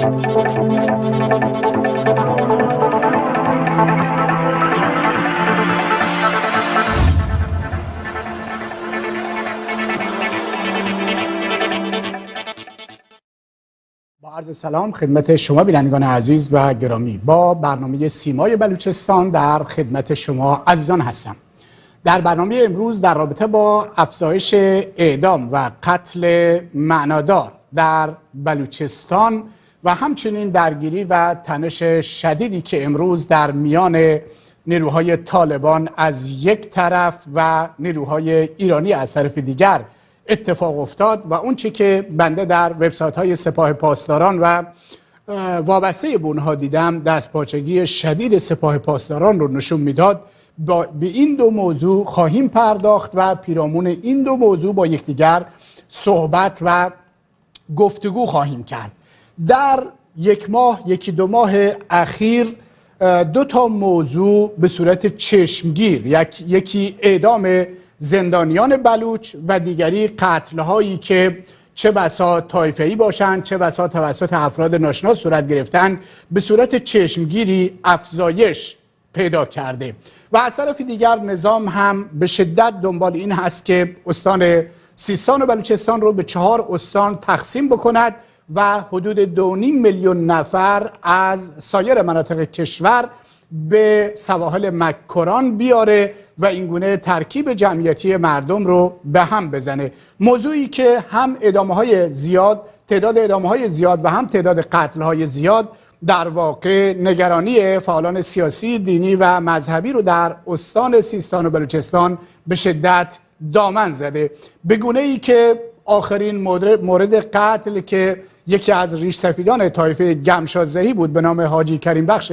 عرض سلام خدمت شما بینندگان عزیز و گرامی. با برنامه سیمای بلوچستان در خدمت شما عزیزان هستم. در برنامه امروز در رابطه با افزایش اعدام و قتل معنادار در بلوچستان و همچنین درگیری و تنش شدیدی که امروز در میان نیروهای طالبان از یک طرف و نیروهای ایرانی از طرف دیگر اتفاق افتاد و اون چی که بنده در وبسایت های سپاه پاسداران و وابسته به اونها دیدم دستپاچگی شدید سپاه پاسداران رو نشون میداد. به این دو موضوع خواهیم پرداخت و پیرامون این دو موضوع با یکدیگر صحبت و گفتگو خواهیم کرد. در یکی دو ماه اخیر دو تا موضوع به صورت چشمگیر، یکی اعدام زندانیان بلوچ و دیگری قتل‌هایی که چه بسا طایفه‌ای باشند چه بسا توسط افراد ناشناس صورت گرفتن، به صورت چشمگیری افزایش پیدا کرده و از طرف دیگر نظام هم به شدت دنبال این هست که استان سیستان و بلوچستان رو به 4 استان تقسیم بکند و حدود 2.5 میلیون نفر از سایر مناطق کشور به سواحل مکران بیاره و اینگونه ترکیب جمعیتی مردم رو به هم بزنه. موضوعی که هم تعداد ادامه‌های زیاد و هم تعداد قتل‌های زیاد در واقع نگرانی فعالان سیاسی، دینی و مذهبی رو در استان سیستان و بلوچستان به شدت دامن زده، به گونه‌ای که آخرین مورد قتل که یکی از ریش سفیدان طایفه گمشادزهی بود به نام حاجی کریم بخش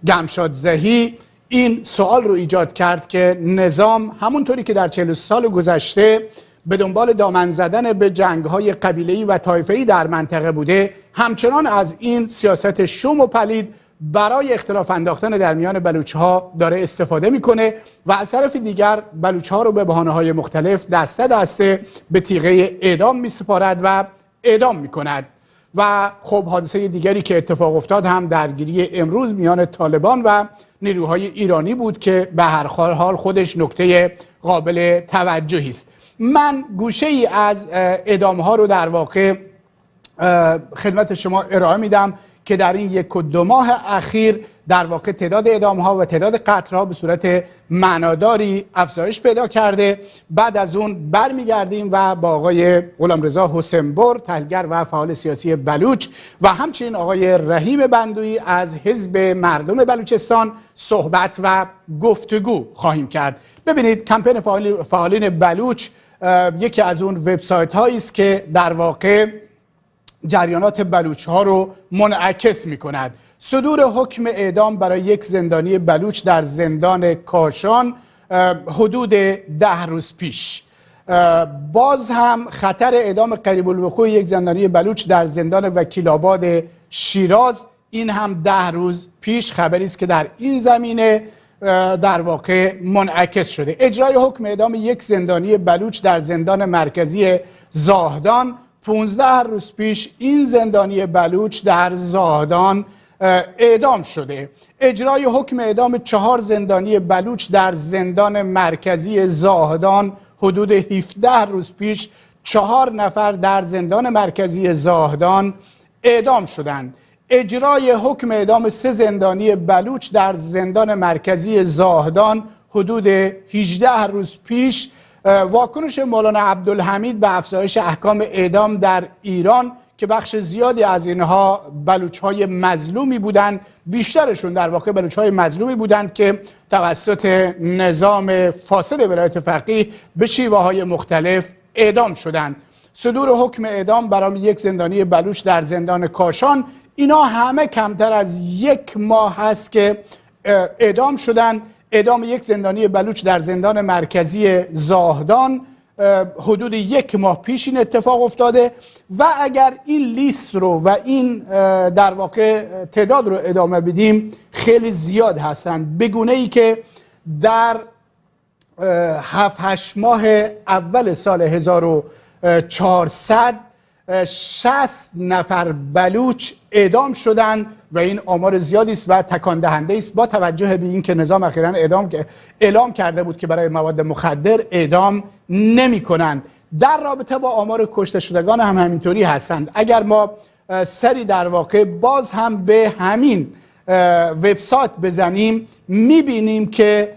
گمشادزهی این سوال رو ایجاد کرد که نظام همونطوری که در 40 سال گذشته به دنبال دامن زدن به جنگ‌های قبیله‌ای و طایفه‌ای در منطقه بوده، همچنان از این سیاست شوم و پلید برای اختلاف انداختن در میان بلوچ‌ها داره استفاده میکنه و از طرف دیگر بلوچ‌ها رو به بهانه‌های مختلف دسته دسته به تیغه اعدام میسپارد و اعدام میکند. و خب حادثه دیگری که اتفاق افتاد هم درگیری امروز میان طالبان و نیروهای ایرانی بود که به هر حال خودش نکته قابل توجهی است. من گوشه ای از اعدام ها رو در واقع خدمت شما ارائه میدم که در این 1 و 2 ماه اخیر در واقع تعداد اعدام ها و تعداد قتل ها به صورت معناداری افزایش پیدا کرده. بعد از اون برمیگردیم و با آقای غلامرضا حسین‌بر، تحلیلگر و فعال سیاسی بلوچ و همچنین آقای رحیم بندویی از حزب مردم بلوچستان صحبت و گفتگو خواهیم کرد. ببینید کمپین فعالین بلوچ یکی از اون وبسایت هایی است که در واقع جریانات بلوچ ها رو منعکس می کند. صدور حکم اعدام برای یک زندانی بلوچ در زندان کاشان حدود 10 روز پیش. باز هم خطر اعدام قریب الوقوع یک زندانی بلوچ در زندان وکیل آباد شیراز، این هم 10 روز پیش خبری است که در این زمینه در واقع منعکس شده. اجرای حکم اعدام یک زندانی بلوچ در زندان مرکزی زاهدان 15 روز پیش این زندانی بلوچ در زاهدان اعدام شده. اجرای حکم اعدام 4 زندانی بلوچ در زندان مرکزی زاهدان حدود 17 روز پیش 4 نفر در زندان مرکزی زاهدان اعدام شدند. اجرای حکم اعدام 3 زندانی بلوچ در زندان مرکزی زاهدان حدود 18 روز پیش. واکنش مولانا عبدالحمید به افزایش احکام اعدام در ایران که بخش زیادی از اینها بلوچ‌های مظلومی بودند، بیشترشون در واقع بلوچ‌های مظلومی بودند که توسط نظام فاسد ولایت فقیه به شیوه‌های مختلف اعدام شدند. صدور حکم اعدام برای یک زندانی بلوچ در زندان کاشان، اینا همه کمتر از 1 ماه هست که اعدام شدند. اعدام یک زندانی بلوچ در زندان مرکزی زاهدان حدود 1 ماه پیش این اتفاق افتاده و اگر این لیست رو و این در واقع تعداد رو ادامه بدیم خیلی زیاد هستند، به گونه‌ای که در 7-8 ماه اول سال 1400 60 نفر بلوچ اعدام شدند و این آمار زیادی است و تکان دهنده است با توجه به اینکه نظام اخیراً اعلام کرده بود که برای مواد مخدر اعدام نمی‌کنند. در رابطه با آمار کشته شدگان هم همینطوری هستند. اگر ما سری در واقع باز هم به همین وبسایت بزنیم می‌بینیم که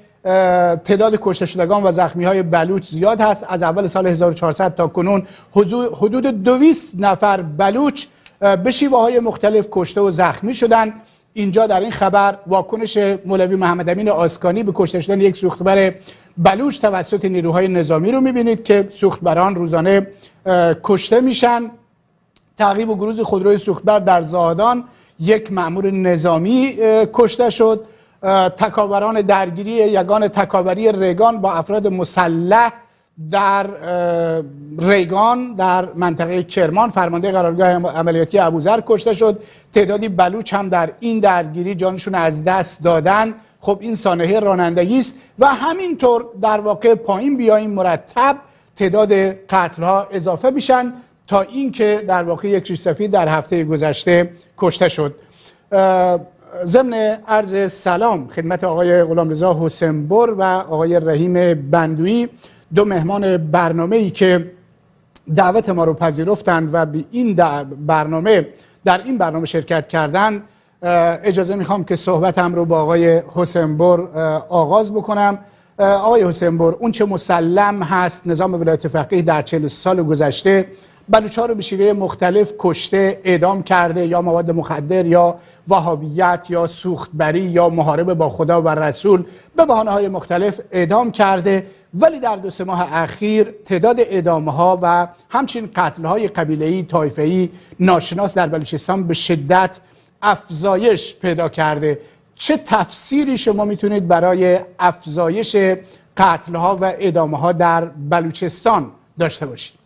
تعداد کشته شدگان و زخمی های بلوچ زیاد هست. از اول سال 1400 تا کنون حدود 200 نفر بلوچ به شیوه های مختلف کشته و زخمی شدند. اینجا در این خبر واکنش مولوی محمد امین آسکانی به کشته شدن یک سوختبر بلوچ توسط نیروهای نظامی رو میبینید که سوختبران روزانه کشته میشن. تعقیب و گروز خودروی سوختبر در زاهدان یک مأمور نظامی کشته شد. تکاوران درگیری یگان تکاوری ریگان با افراد مسلح در ریگان در منطقه کرمان فرمانده قرارگاه عملیاتی ابوذر کشته شد. تعدادی بلوچ هم در این درگیری جانشون از دست دادن. خب این سانحه رانندگی است و همینطور در واقع پایین بیاییم مرتب تعداد قتل ها اضافه میشن تا اینکه در واقع یک ریشسفید در هفته گذشته کشته شد. ضمن عرض سلام خدمت آقای غلامرضا حسین‌بر و آقای رحیم بندویی، دو مهمان برنامه‌ای که دعوت ما رو پذیرفتند و به این در این برنامه شرکت کردند، اجازه میخوام که صحبتم رو با آقای حسین‌بر آغاز بکنم. آقای حسین‌بر، اون چه مسلم هست نظام ولایت فقیه در 40 سال گذشته بلوچ‌ها رو به شیوه مختلف کشته، اعدام کرده، یا مواد مخدر یا وهابیت یا سوختبری یا محاربه با خدا و رسول به بهانه‌های مختلف اعدام کرده. ولی در 2-3 ماه اخیر تعداد اعدام‌ها و همچنین قتل‌های قبیله‌ای، طایفه‌ای ناشناس در بلوچستان به شدت افزایش پیدا کرده. چه تفسیری شما میتونید برای افزایش قتل‌ها و اعدام‌ها در بلوچستان داشته باشید؟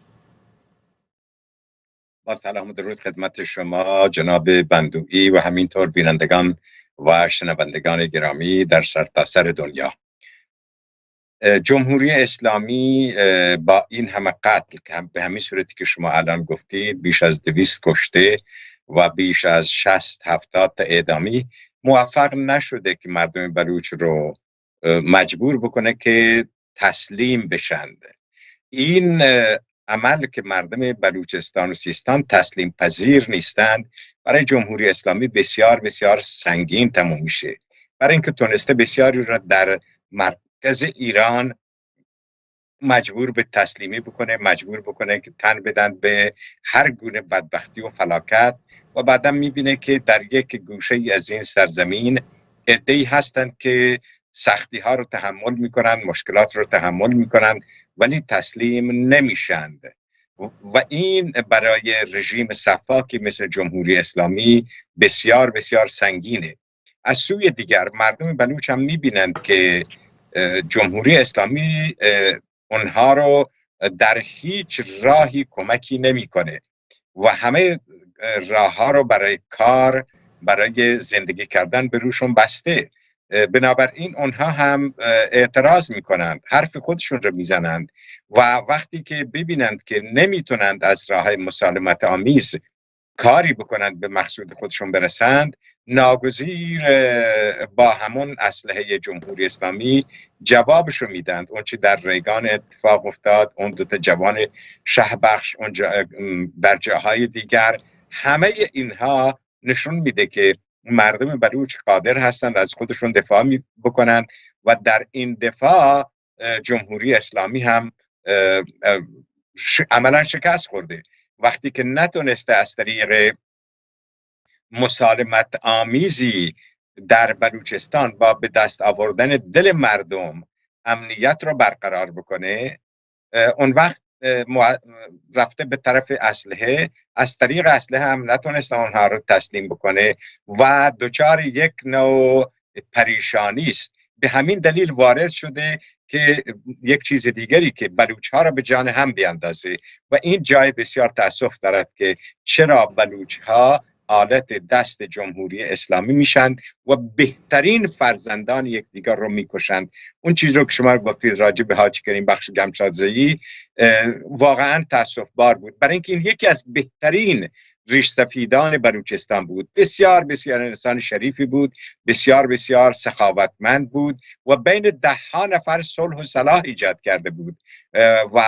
با سلام و درود خدمت شما جناب بندویی و همینطور بینندگان و شنوندگان گرامی در سرتاسر دنیا. جمهوری اسلامی با این همه قتل که به همین صورتی که شما الان گفتید، بیش از 200 کشته و بیش از 60-70 تا اعدامی، موفق نشده که مردم بلوچ رو مجبور بکنه که تسلیم بشند. این عمل که مردم بلوچستان و سیستان تسلیم پذیر نیستند برای جمهوری اسلامی بسیار بسیار سنگین تموم میشه، برای اینکه تونسته بسیاری را در مرکز ایران مجبور به تسلیمی بکنه، مجبور بکنه که تن بدن به هر گونه بدبختی و فلاکت و بعدا میبینه که در یک گوشه ای از این سرزمین عده‌ای هستند که سختی ها رو تحمل میکنند، مشکلات رو تحمل میکنند ولی تسلیم نمیشند و این برای رژیم صفاکی مثل جمهوری اسلامی بسیار بسیار سنگینه. از سوی دیگر مردم بلوچ هم میبینند که جمهوری اسلامی اونها رو در هیچ راهی کمکی نمیکنه و همه راه ها رو برای کار، برای زندگی کردن به روشون بسته. بنابراین اونها هم اعتراض میکنند، حرف خودشون رو میزنند و وقتی که ببینند که نمیتونند از راه مسالمت آمیز کاری بکنند به مقصود خودشون برسند، ناگزیر با همون اسلحه جمهوری اسلامی جوابشو میدند. اون چی در ریگان اتفاق افتاد، اون دوتا جوان شهبخش در جاهای دیگر، همه اینها نشون میده که مردم بلوچ قادر هستند از خودشون دفاع بکنند و در این دفاع جمهوری اسلامی هم عملا شکست خورده. وقتی که نتونسته از طریق مسالمت آمیزی در بلوچستان با به دست آوردن دل مردم امنیت رو برقرار بکنه، اون وقت رفته به طرف اسلحه، از طریق اسلحه هم نتونسته اونها رو تسلیم بکنه و دچار یک نوع پریشانی است. به همین دلیل وارد شده که یک چیز دیگری که بلوچ ها را به جان هم بیاندازه و این جای بسیار تأسف دارد که چرا بلوچ ها آلت دست جمهوری اسلامی میشند و بهترین فرزندان یکدیگر رو میکشند. اون چیز رو که شما گفتید راجع به حاجی کریم بخش گمشادزئی واقعا تاسف بار بود، برای اینکه این یکی از بهترین ریش سفیدان بلوچستان بود. بسیار بسیار انسان شریفی بود، بسیار بسیار سخاوتمند بود و بین 10 نفر صلح و صلاح ایجاد کرده بود و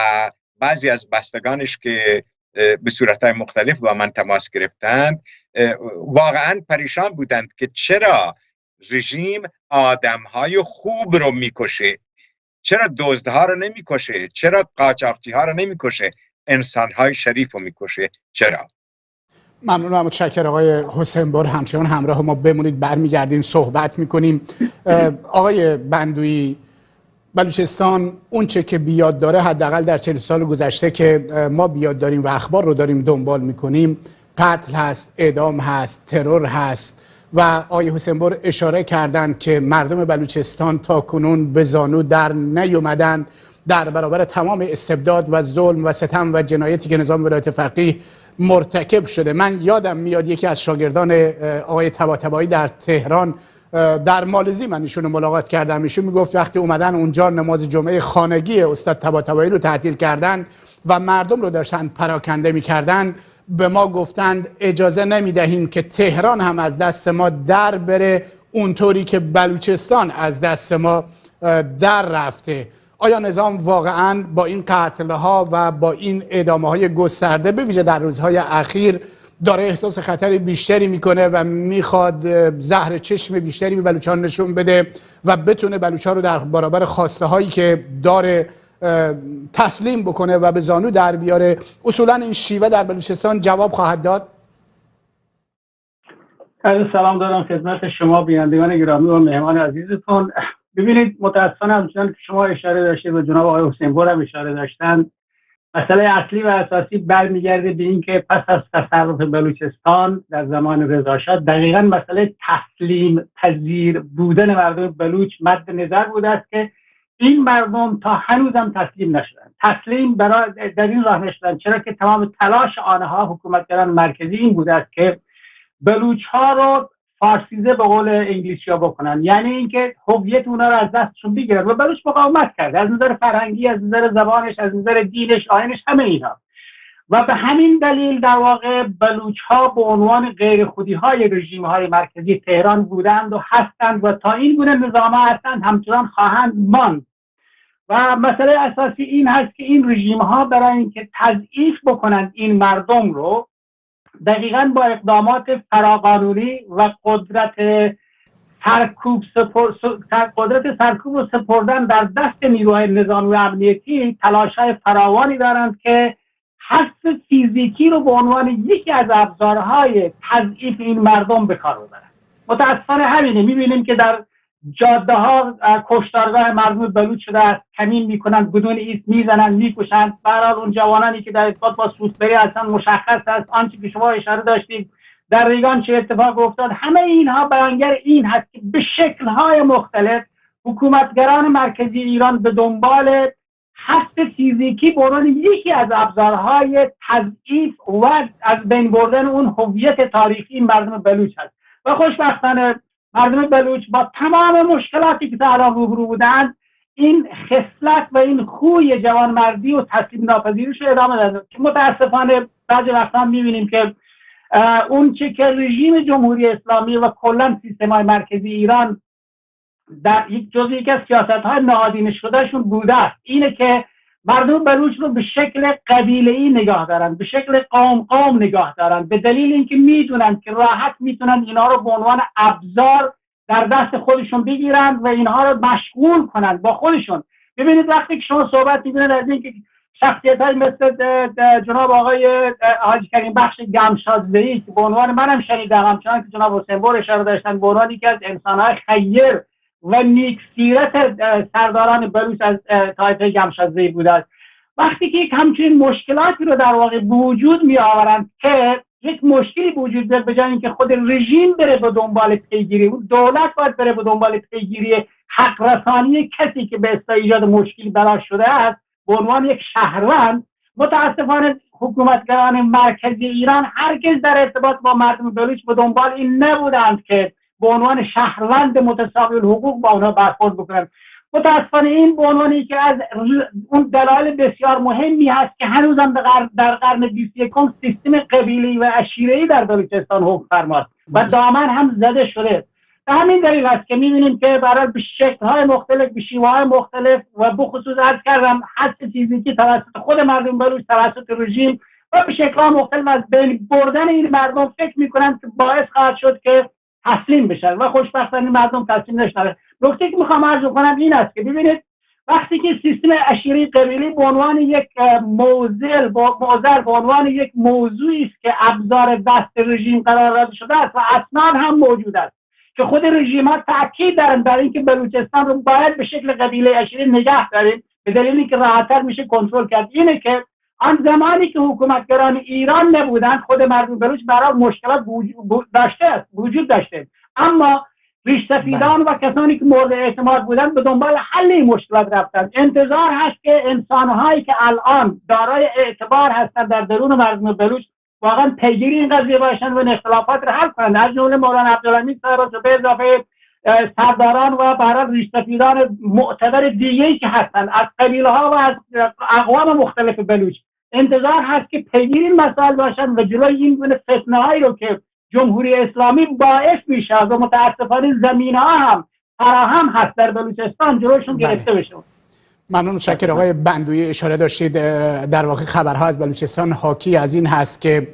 بعضی از بستگانش که به صورتهای مختلف با من تماس گرفتند واقعا پریشان بودند که چرا رژیم آدمهای خوب رو میکشه، چرا دزدها رو نمیکشه، چرا قاچاقچی‌ها رو نمیکشه، انسانهای شریف رو میکشه، چرا؟ ممنونم، متشکرم آقای حسین بر. همچنان همراه ما بمونید، برمیگردیم صحبت میکنیم. آقای بندویی، بلوچستان اون چه که بیاد داره، حداقل در 40 سال گذشته که ما بیاد داریم و اخبار رو داریم دنبال میکنیم، قتل هست، اعدام هست، ترور هست و آقای حسین بر اشاره کردند که مردم بلوچستان تا کنون به زانو در نیومدند در برابر تمام استبداد و ظلم و ستم و جنایتی که نظام ولایت فقیه مرتکب شده. من یادم میاد یکی از شاگردان آقای طباطبایی در تهران، در مالزی من ایشون ملاقات کردم، ایشون میگفت وقتی اومدن اونجا نماز جمعه خانگی استاد طباطبایی رو تعطیل کردن و مردم رو داشتن پراکنده میکردن، به ما گفتند اجازه نمیدهیم که تهران هم از دست ما در بره اونطوری که بلوچستان از دست ما در رفته. آیا نظام واقعاً با این قتل‌ها و با این اعدام‌های گسترده به ویژه در روزهای اخیر داره احساس خطر بیشتری میکنه و میخواد زهر چشم بیشتری به بلوچان نشون بده و بتونه بلوچان رو در برابر خواسته هایی که داره تسلیم بکنه و به زانو در بیاره؟ اصولا این شیوه در بلوچستان جواب خواهد داد؟ سلام دارم خدمت شما بینندگان گرامی و مهمان عزیزتون. ببینید، متاسفانه همچنان که شما اشاره داشتید و جناب آقای حسین بر هم اشاره داشتن، مسئله اصلی و اساسی برمیگرده به این که پس از تصرف بلوچستان در زمان رضاشاه دقیقاً مسئله تسلیم پذیر بودن مردم بلوچ مد نظر بوده است که این مردم تا هنوزم تسلیم نشدن. تسلیم برای در این راه نشدن چرا که تمام تلاش آنها حکومتگران مرکزی این بوده است که بلوچ ها رو فارسیزه به قول انگلیسی‌ها بکنن، یعنی اینکه هویت اونها رو از دستشون بگیرن. و بلوچ مقاومت کرده از نظر فرهنگی، از نظر زبانش، از نظر دینش، آیینش، همه اینا. و به همین دلیل در واقع بلوچ ها به عنوان غیر خودی های رژیم های مرکزی تهران بودند و هستند و تا این گونه نظام هستند همچنان خواهند ماند. و مسئله اساسی این هست که این رژیم ها برای اینکه تضعیف بکنند این مردم رو، دقیقاً با اقدامات فراقانونی و قدرت سرکوب و سپردن در دست نیروهای نظامی و امنیتی تلاش‌های فراوانی دارند که حذف فیزیکی رو به عنوان یکی از ابزارهای تضعیف این مردم به کار ببرند. متاسفانه همینه، می‌بینیم که در جاده ها کشتارگاه مردم بلوچ شده است، کمین میکنند، بدون ایست میزنند، میکشند. به هر حال اون جوانانی که در ارتباط با سوسبری هستند مشخص است. آنچه که شما اشاره داشتید در ریگان چه اتفاق افتاد، همه اینها بیانگر این هست که به شکل‌های مختلف حکومتگران مرکزی ایران به دنبال حذف فیزیکی به عنوان یکی از ابزارهای تضعیف و از بین بردن اون هویت تاریخی مردم بلوچ هست. و خوشبختانه مردم بلوچ با تمام مشکلاتی که تا الان روبرو بودند این خصلت و این خوی جوانمردی و تسلیم ناپذیریش رو ادامه دادن که متاسفانه بعضی وقتا می‌بینیم که اون چه که رژیم جمهوری اسلامی و کلا سیستم‌های مرکزی ایران در یک جزئی که از سیاست‌های نهادینه شدهشون بوده است، اینه که مردم بلوچ رو به شکل قبیله‌ای نگاه دارن، به شکل قوم نگاه دارن، به دلیل اینکه میدونن که راحت میتونن اینا رو به عنوان ابزار در دست خودشون بگیرن و اینها رو مشغول کنن با خودشون. ببینید وقتی که شما صحبت می‌کنید از اینکه شخصیت‌های مثل جناب آقای حاجی کریم بخش گمشادزئی که به عنوان منم شنیدم، همچنان که جناب حسین بر اشاره داشتن، به عنوان یکی از انسان‌های خیر و نیک سیرت سرداران بلوچ از طایفه گمشادزئی بوده است. وقتی که یک همچین مشکلاتی رو در واقع به وجود می آورند که یک مشکلی به وجود بیاد، به جای اینکه خود رژیم بره به دنبال پیگیری، اون دولت باید بره به دنبال پیگیری حق رسانی کسی که به اصطلاح ایجاد مشکلی براش شده است به عنوان یک شهروند، متاسفانه حکومتگران مرکزی ایران هرگز در ارتباط با مردم بلوچ به دنبال این نبودند که به عنوان شهروند متساوی الحقوق با اونها برخورد بکنند. متاسفانه این به عنوان یکی از اون دلایل بسیار مهمی هست که هنوزم در قرن 21 سیستم قبیلی و عشیره‌ای در بلوچستان حکم فرماست و دامن هم زده شده. به همین دلیل است که می‌بینیم که برای به شکل‌های مختلف، به شیوه‌های مختلف و بخصوص عرض کردم حس فیزیکی توسط خود مردم بلوچ، توسط رژیم و به شکل‌های مختلف از بین بردن این مردم فکر می‌کنند که باعث خواهد شد که تسلیم بشن و خوشبختانه مردم تسلیم نشدن. نکته که میخوام عرض کنم این است که ببینید وقتی که سیستم عشیره قبیلی به عنوان یک موزل به عنوان یک موضوعی است که ابزار دست رژیم قرار داده شده است و اسناد هم موجود است که خود رژیم ها تاکید دارن بر اینکه بلوچستان رو باید به شکل قبیله عشیره نگه داریم به دلیل اینکه راحت‌تر میشه کنترل کرد. اینه که آن زمانی که حکومتگران ایران نبودند خود مردم بلوچ برای مشکلات وجود داشته، اما ریش سفیدان و کسانی که مورد اعتماد بودند به دنبال حل این مشکلات رفتند. انتظار هست که انسان‌هایی که الان دارای اعتبار هستند در درون مردم بلوچ واقعا پیگیر این قضیه باشند و اختلافات را حل کنند، از جمله مولانا عبدالحمید صاحب و به اضافه سرداران و برای ریش سفیدان معتبر دیگه‌ای که هستند از قبیله‌ها و از اقوام مختلف بلوچ. انتظار هست که پیگیر این مسائل باشند و جلوی این گونه فتنه‌هایی رو که جمهوری اسلامی باعث میشه و متاسفانه زمینه‌ها هم فراهم هست در بلوچستان جلوشون گرفته بشه. ممنون. متشکرم آقای بندوی. اشاره داشتید در واقع خبرها از بلوچستان حاکی از این هست که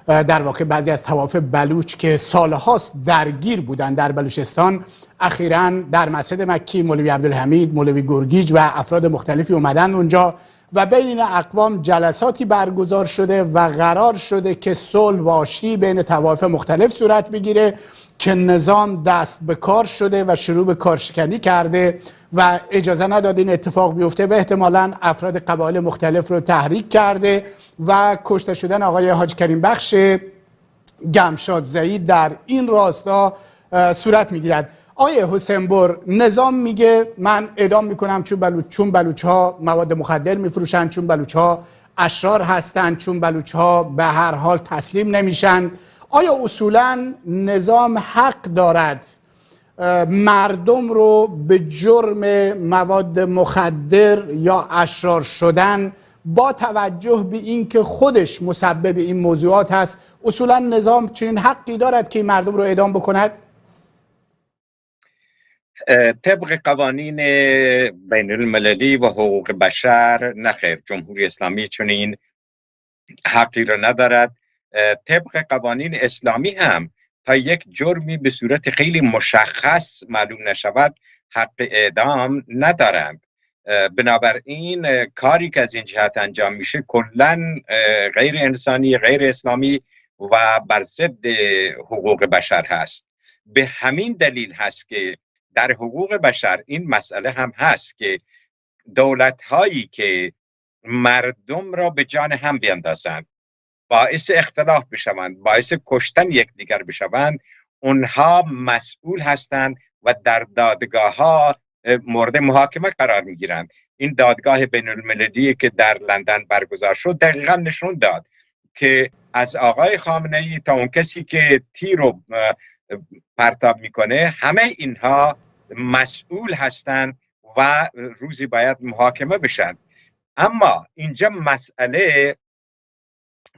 در واقع بعضی از طوایف بلوچ که سالهاست درگیر بودند در بلوچستان اخیراً در مسجد مکی مولوی عبدالحمید، مولوی گرگیج و افراد مختلفی اومدن اونجا و بین این اقوام جلساتی برگزار شده و قرار شده که صلح و آشتی بین طوایف مختلف صورت بگیره که نظام دست به کار شده و شروع به کارشکنی کرده و اجازه نداده این اتفاق بیفته و احتمالاً افراد قبایل مختلف رو تحریک کرده و کشته شدن آقای حاج کریم بخش گمشادزئی در این راستا صورت میگیرد. آقای حسین‌بر، نظام میگه من اعدام میکنم چون بلوچ ها مواد مخدر میفروشن، چون بلوچ ها اشرار هستن، چون بلوچ ها به هر حال تسلیم نمیشن. آیا اصولاً نظام حق دارد مردم رو به جرم مواد مخدر یا اشرار شدن با توجه به اینکه خودش مسبب این موضوعات هست، اصولاً نظام چنین حقی دارد که مردم رو اعدام بکند؟ طبق قوانین بین المللی و حقوق بشر نخیر، جمهوری اسلامی چنین حقی را ندارد. طبق قوانین اسلامی هم تا یک جرمی به صورت خیلی مشخص معلوم نشود حق اعدام ندارند. بنابراین کاری که از این جهت انجام میشه کلاً غیر انسانی، غیر اسلامی و بر ضد حقوق بشر هست. به همین دلیل هست که در حقوق بشر این مسئله هم هست که دولت‌هایی که مردم را به جان هم بیندازند، باعث اختلاف بشوند، باعث کشتن یکدیگر بشوند، اونها مسئول هستند و در دادگاه‌ها مورد محاکمه قرار می‌گیرند. این دادگاه بین المللی که در لندن برگزار شد دقیقاً نشون داد که از آقای خامنه‌ای تا اون کسی که تیر رو پرتاب میکنه همه اینها مسئول هستند و روزی باید محاکمه بشن. اما اینجا مسئله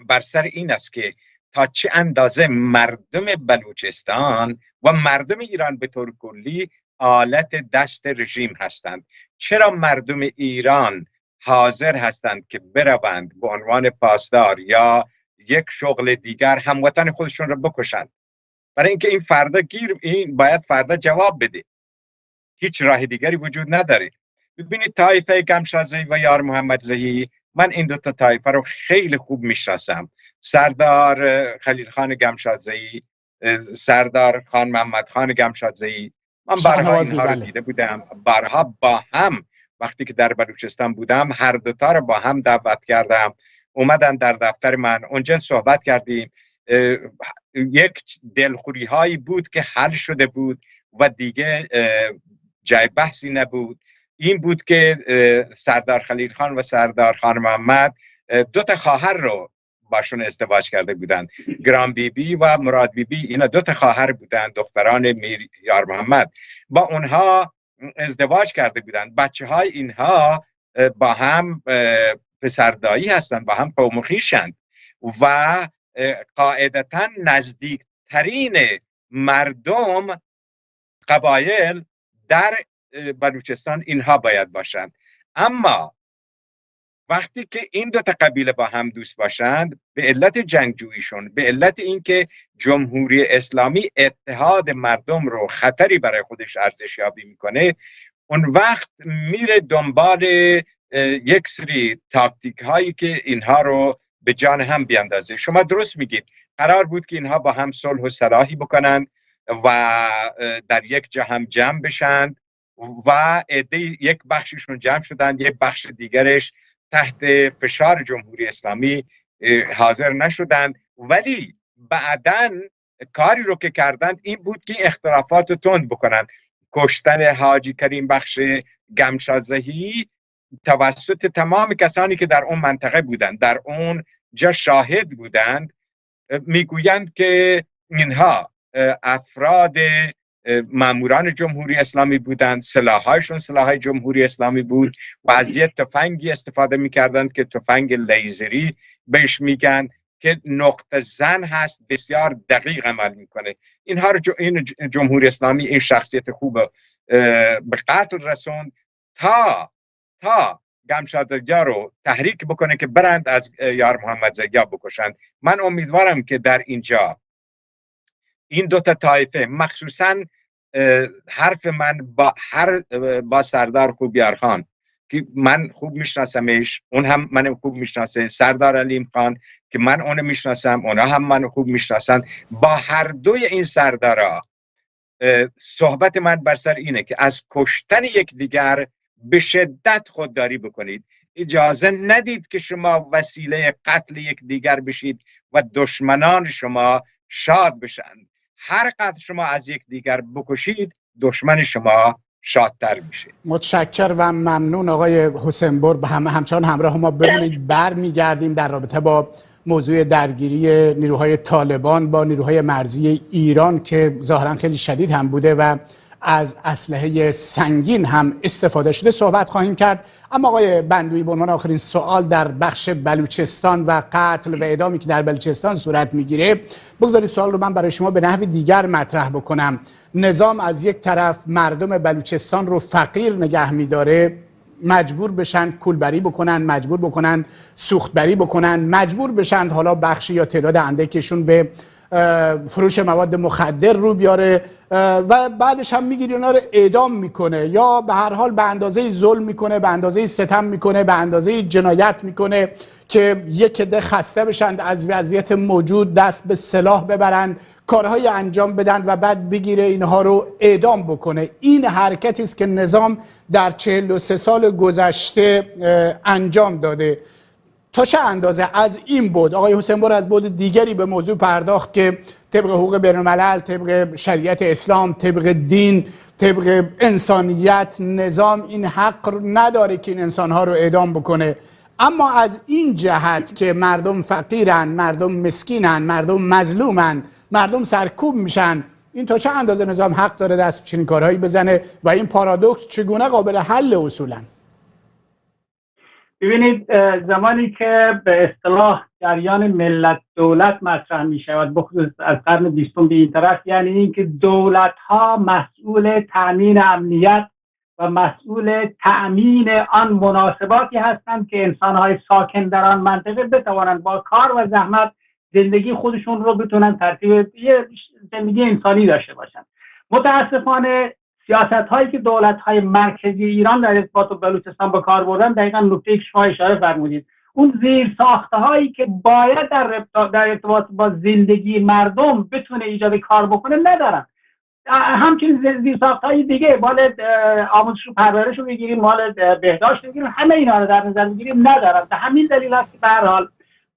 بر سر این است که تا چه اندازه مردم بلوچستان و مردم ایران به طور کلی آلت دست رژیم هستند. چرا مردم ایران حاضر هستند که بروند به عنوان پاسدار یا یک شغل دیگر هموطن خودشون را بکشند؟ برای اینکه این فردا این باید فردا جواب بده. هیچ راه دیگری وجود نداره. ببینید طایفه گمشادزئی و یار محمدزئی، من این دو تا طایفه رو خیلی خوب میشناسم. سردار خلیل خان گمشادزئی، سردار خان محمد خان گمشادزئی، من بارها اینها رو دیده بودم. بارها با هم وقتی که در بلوچستان بودم هر دوتا رو با هم دعوت کردم، اومدن در دفتر من، اونجا صحبت کردیم. یک دلخوری هایی بود که حل شده بود و دیگه جای بحثی نبود. این بود که سردار خلیل خان و سردار خان محمد دو تا خواهر رو باشون ازدواج کرده بودند، گران بیبی و مراد بیبی. اینا دو تا خواهر بودند، دختران میر یار محمد. با اونها ازدواج کرده بودند. بچه های اینها با هم پسردایی هستند، با هم قوم و خویشند و قاعدتا نزدیکترین مردم قبایل در بلوچستان اینها باید باشند. اما وقتی که این دو تا قبیله با هم دوست باشند، به علت جنگجوییشون، به علت اینکه جمهوری اسلامی اتحاد مردم رو خطری برای خودش ارزشیابی میکنه، اون وقت میره دنبال یک سری تاکتیک هایی که اینها رو به جان هم بیاندازه. شما درست میگید، قرار بود که اینها با هم صلح و صلاحی بکنند و در یک جا هم جمع بشند و یک بخششون جمع شدند، یک بخش دیگرش تحت فشار جمهوری اسلامی حاضر نشدند. ولی بعداً کاری رو که کردند این بود که اختلافات رو تند بکنند. کشتن حاجی کریم بخش گمشازهی توسط تمام کسانی که در اون منطقه بودند، در اون جا شاهد بودند، میگویند که اینها افراد ماموران جمهوری اسلامی بودند، سلاح‌هایشون سلاح‌های جمهوری اسلامی بود و از یک تفنگی استفاده می‌کردند که تفنگ لیزری بهش میگن، که نقطه زن هست، بسیار دقیق عمل میکنه. اینها رو این جمهوری اسلامی این شخصیت خوب به قتل رسوند تا گمشاد زیا رو تحریک بکنه که برند از یار محمد زیا بکشند. من امیدوارم که در اینجا این دو تا طایفه، مخصوصا حرف من با سردار خوبیارخان که من خوب میشناسمش، اون هم من خوب میشناسه، سردار علیم خان که من اون میشناسم، اونا هم من خوب میشناسن، با هر دوی این سردارا صحبت من بر سر اینه که از کشتن یکدیگر به شدت خودداری بکنید. اجازه ندید که شما وسیله قتل یکدیگر بشید و دشمنان شما شاد بشند. هر قدر شما از یکدیگر بکشید، دشمن شما شادتر میشه. متشکر و ممنون آقای حسینبر. همچنان همراه ما بمونید. برمیگردیم در رابطه با موضوع درگیری نیروهای طالبان با نیروهای مرزی ایران که ظاهرا خیلی شدید هم بوده و از اسلحه سنگین هم استفاده شده صحبت خواهیم کرد. اما آقای بندوی، به عنوان آخرین سوال در بخش بلوچستان و قتل و اعدامی که در بلوچستان صورت میگیره، بگذارید سوال رو من برای شما به نحو دیگر مطرح بکنم. نظام از یک طرف مردم بلوچستان رو فقیر نگه میداره، مجبور بشن کولبری بکنن، مجبور بکنن سوختبری بکنن، مجبور بشن حالا بخشی یا تعداد اندکشون به فروش مواد مخدر رو بیاره و بعدش هم میگیره اونا رو اعدام میکنه یا به هر حال به اندازه ظلم میکنه، به اندازه ستم میکنه، به اندازه جنایت میکنه که یک عده خسته بشن، از وضعیت موجود دست به سلاح ببرن، کارهای انجام بدن و بعد بگیره اینها رو اعدام بکنه. این حرکتی است که نظام در 43 سال گذشته انجام داده. تا چه اندازه از این بود؟ آقای حسینبر از بود دیگری به موضوع پرداخت که طبق حقوق بین‌الملل، طبق شریعت اسلام، طبق دین، طبق انسانیت، نظام این حق نداره که این انسانها رو اعدام بکنه. اما از این جهت که مردم فقیرن، مردم مسکینن، مردم مظلومن، مردم سرکوب میشن، این تا چه اندازه نظام حق داره دست چنین کارهایی بزنه و این پارادوکس چگونه قابل حل اصولا؟ ببینید، زمانی که به اصطلاح جریان ملت دولت مطرح می شود، بخصوص از قرن 20 به این طرف، یعنی اینکه دولت ها مسئول تأمین امنیت و مسئول تأمین آن مناسباتی هستند که انسان های ساکن در آن منطقه بتوانند با کار و زحمت زندگی خودشون رو بتونن ترتیب زندگی انسانی داشته باشند. متاسفانه سیاست هایی که دولت های مرکزی ایران در ارتباط با بلوچستان به کار بردن، دقیقاً نکته که شما اشاره فرمودید، اون زیر ساخته هایی که باید در ارتباط با زندگی مردم بتونه ایجاد کار بکنه ندارن. همچنین زیر ساخته های دیگه، مال آموزش و پرورش رو بگیریم، مال بهداشت رو بگیریم، همه اینا رو در نظر بگیریم ندارن. به همین دلیل است که به هر حال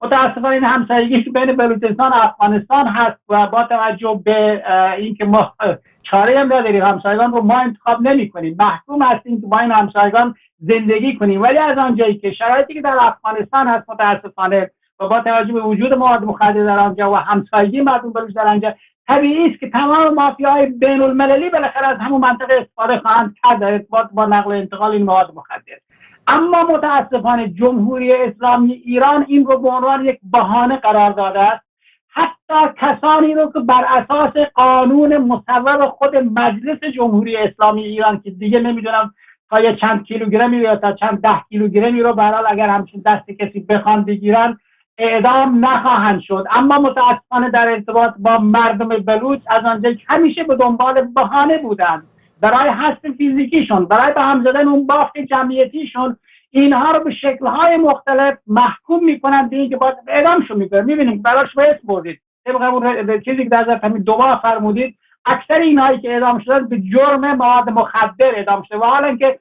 متاسفانه این همسایگی که بین بلوچستان و افغانستان هست و با توجه به اینکه ما چاره هم نداریم، همسایگان رو ما انتخاب نمی کنیم، محکوم هستیم که با این همسایگان زندگی کنیم. ولی از آنجایی که شرایطی که در افغانستان هست متاسفانه و با توجه به وجود مواد مخدر در آنجا و همسایگی مردم بلوچ در آنجا، طبیعی است که تمام مافیاهای بین المللی بالاخره از همون منطقه استفاده خواهند کرد در ارتباط با نقل و انتقال این مواد مخدر. اما متاسفانه جمهوری اسلامی ایران این رو به عنوان یک بهانه قرار داده است. حتی کسانی رو که بر اساس قانون مصوب خود مجلس جمهوری اسلامی ایران که دیگه نمیدونم تا یه چند کیلوگرمی یا تا چند 10 کیلوگرمی رو به هر حال اگر همچین دست کسی بخوان بگیرن اعدام نخواهند شد. اما متاسفانه در ارتباط با مردم بلوچ از آنجایی که همیشه به دنبال بهانه بودند برای حذف فیزیکیشون، برای به هم زدن اون بافت جمعیتیشون، اینها رو به شکل‌های مختلف محکوم می‌کنن به اینکه باید اعدامشون می‌کنن. می‌بینیم براش اسم بردید طبق اون چیزی که در ذات همین دوباره فرمودید، اکثر اینهایی که اعدام شدن به جرم مواد مخدر اعدام شده و حالا که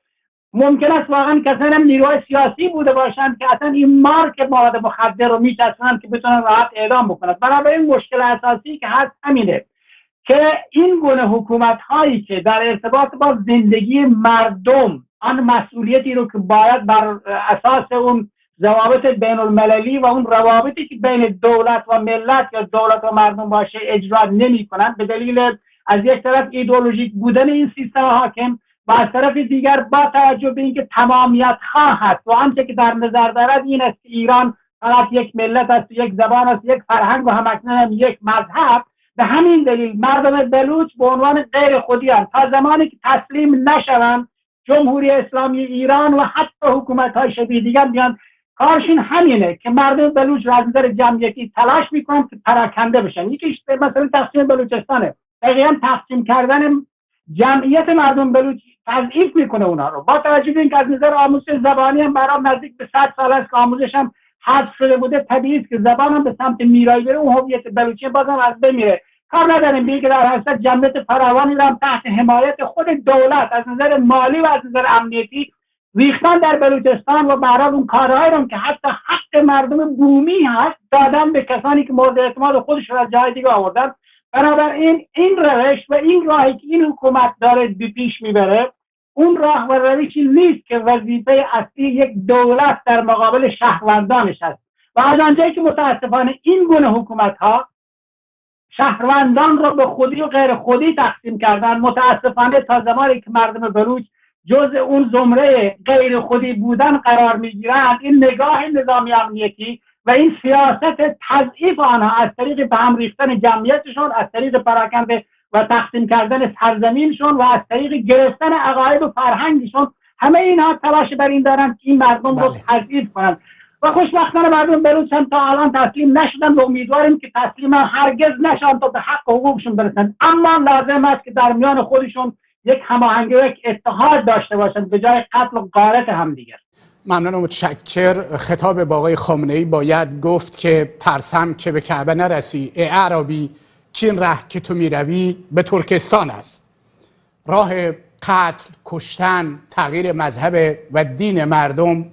ممکن است واقعا کسانی هم نیروهای سیاسی بوده باشند که اصلا این مارک مواد مخدر رو میچسبونن که بتونن راحت اعدام بکنن. بنابراین مشکل اساسی که هست همینه که این گونه حکومت هایی که در ارتباط با زندگی مردم آن مسئولیتی رو که باید بر اساس اون ضوابط بین المللی و اون روابطی که بین دولت و ملت یا دولت و مردم باشه اجرا نمی کنند، به دلیل از یک طرف ایدئولوژیک بودن این سیستم حاکم و از طرف دیگر با توجه به اینکه تمامیت خواه است و آنچه که در نظر دارد این است که ایران فقط یک ملت است، یک زبان است، یک فرهنگ و همکنون یک مذهب. به همین دلیل مردم بلوچ به عنوان غیر خودی هستند. تا زمانی که تسلیم نشوند جمهوری اسلامی ایران و حتی حکومت‌های شبیه دیگر بیان کارشون همینه که مردم بلوچ را از نظر جمعیتی تلاش میکنن که پراکنده بشن. یکیش مثلا تقسیم بلوچستانه، دقیقاً تقسیم کردن جمعیت مردم بلوچ تضعیف میکنه اونها رو. با توجه به اینکه از نظر آموزش زبانی هم برام نزدیک به 100 سال است که آموزش هم حذف شده بوده، طبیعی است که زبان هم به سمت میرایی بره، اون هویت بلوچی بازم از بین میره. کار نداریم به اینکه در حقیقت جمعیت فراوانی رو هم تحت حمایت خود دولت از نظر مالی و از نظر امنیتی ریختن در بلوچستان و برای اون کارهایی رو که حتی حق مردم بومی هست دادن به کسانی که مورد اعتماد خودشون از جای دیگه آوردن. بنابراین این روش و این راهی که این حکومت داره به پیش میبره اون راه و روشی نیست که وظیفه اصلی یک دولت در مقابل شهروندانش است. و از آنجایی که متاسفانه این گونه حکومت ها شهروندان را به خودی و غیر خودی تقسیم کردن، متاسفانه تا زمانی که مردم بلوچ جز اون زمره غیر خودی بودن قرار میگیرند، این نگاه نظامی امنیتی و این سیاست تضعیف آنها از طریق به هم ریختن جمعیتشون، از طریق پراکنده و تقسیم کردن سرزمینشون و از طریق گرفتن عقاید و فرهنگشون، همه اینها تلاش بر این دارن که این مردم رو تضعیف کنند. و خوشبختانه مردم بلوچ هم تا الان تسلیم نشدن و امیدواریم که تسلیم هرگز نشن تا به حق و حقوقشون برسن. اما لازم است که در میان خودشون یک هماهنگی و یک اتحاد داشته باشند به جای قتل و غارت همدیگر. ممنون و متشکر. خطاب با آقای خامنه‌ای باید گفت که ترسم که به کعبه نرسی ای اعرابی، که این ره که تو میروی به ترکستان است. راه قتل، کشتن، تغییر مذهب و دین مردم،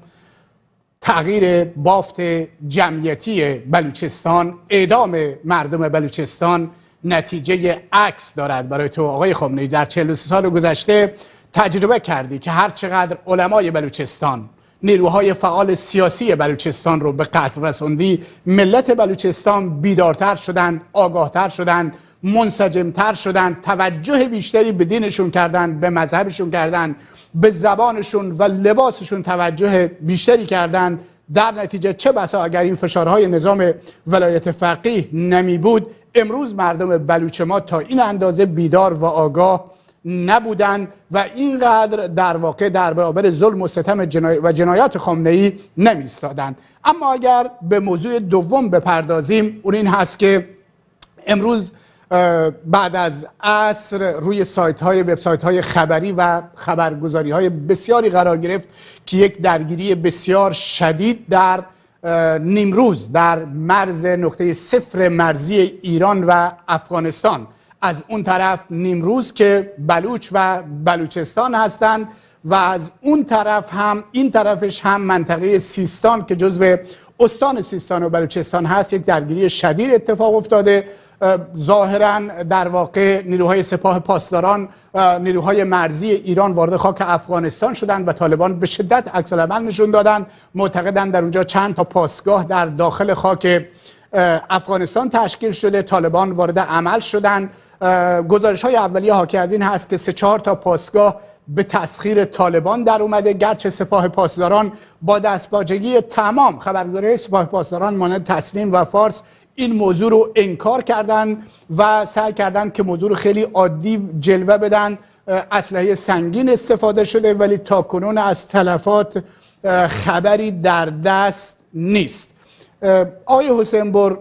تغییر بافت جمعیتی بلوچستان، اعدام مردم بلوچستان نتیجه عکس دارد. برای تو آقای خامنه‌ای در 43 سال گذشته تجربه کردی که هر چقدر علمای بلوچستان، نیروهای فعال سیاسی بلوچستان رو به قتل رسوندی، ملت بلوچستان بیدارتر شدند، آگاهتر شدند، منسجمتر شدند، توجه بیشتری به دینشون کردند، به مذهبشون کردند، به زبانشون و لباسشون توجه بیشتری کردند. در نتیجه چه بسا اگر این فشارهای نظام ولایت فقیه نمی بود، امروز مردم بلوچ ما تا این اندازه بیدار و آگاه نبودند و اینقدر در واقع در برابر ظلم و ستم و جنایات خامنه‌ای نمی ایستادند. اما اگر به موضوع دوم بپردازیم، اون این هست که امروز بعد از عصر روی وبسایت‌های خبری و خبرگزاری‌های بسیاری قرار گرفت که یک درگیری بسیار شدید در نیمروز، در مرز نقطه صفر مرزی ایران و افغانستان، از اون طرف نیمروز که بلوچ و بلوچستان هستند و از اون طرف هم این طرفش هم منطقه سیستان که جزو استان سیستان و بلوچستان هست، یک درگیری شدید اتفاق افتاده ظاهرا در واقع نیروهای سپاه پاسداران، نیروهای مرزی ایران وارد خاک افغانستان شدند و طالبان به شدت عکس‌العمل نشون دادند. معتقدند در اونجا چند تا پاسگاه در داخل خاک افغانستان تشکیل شده، طالبان وارد عمل شدند. گزارش‌های اولیه حاکی از این هست که 3-4 تا پاسگاه به تسخیر طالبان در اومده، گرچه سپاه پاسداران با دستپاچگی تمام، خبرگزاری سپاه پاسداران مانند تسنیم و فارس این موضوع رو انکار کردند و سعی کردند که موضوع رو خیلی عادی جلوه بدن. اسلحه سنگین استفاده شده ولی تاکنون از تلفات خبری در دست نیست. آقای حسین‌بر،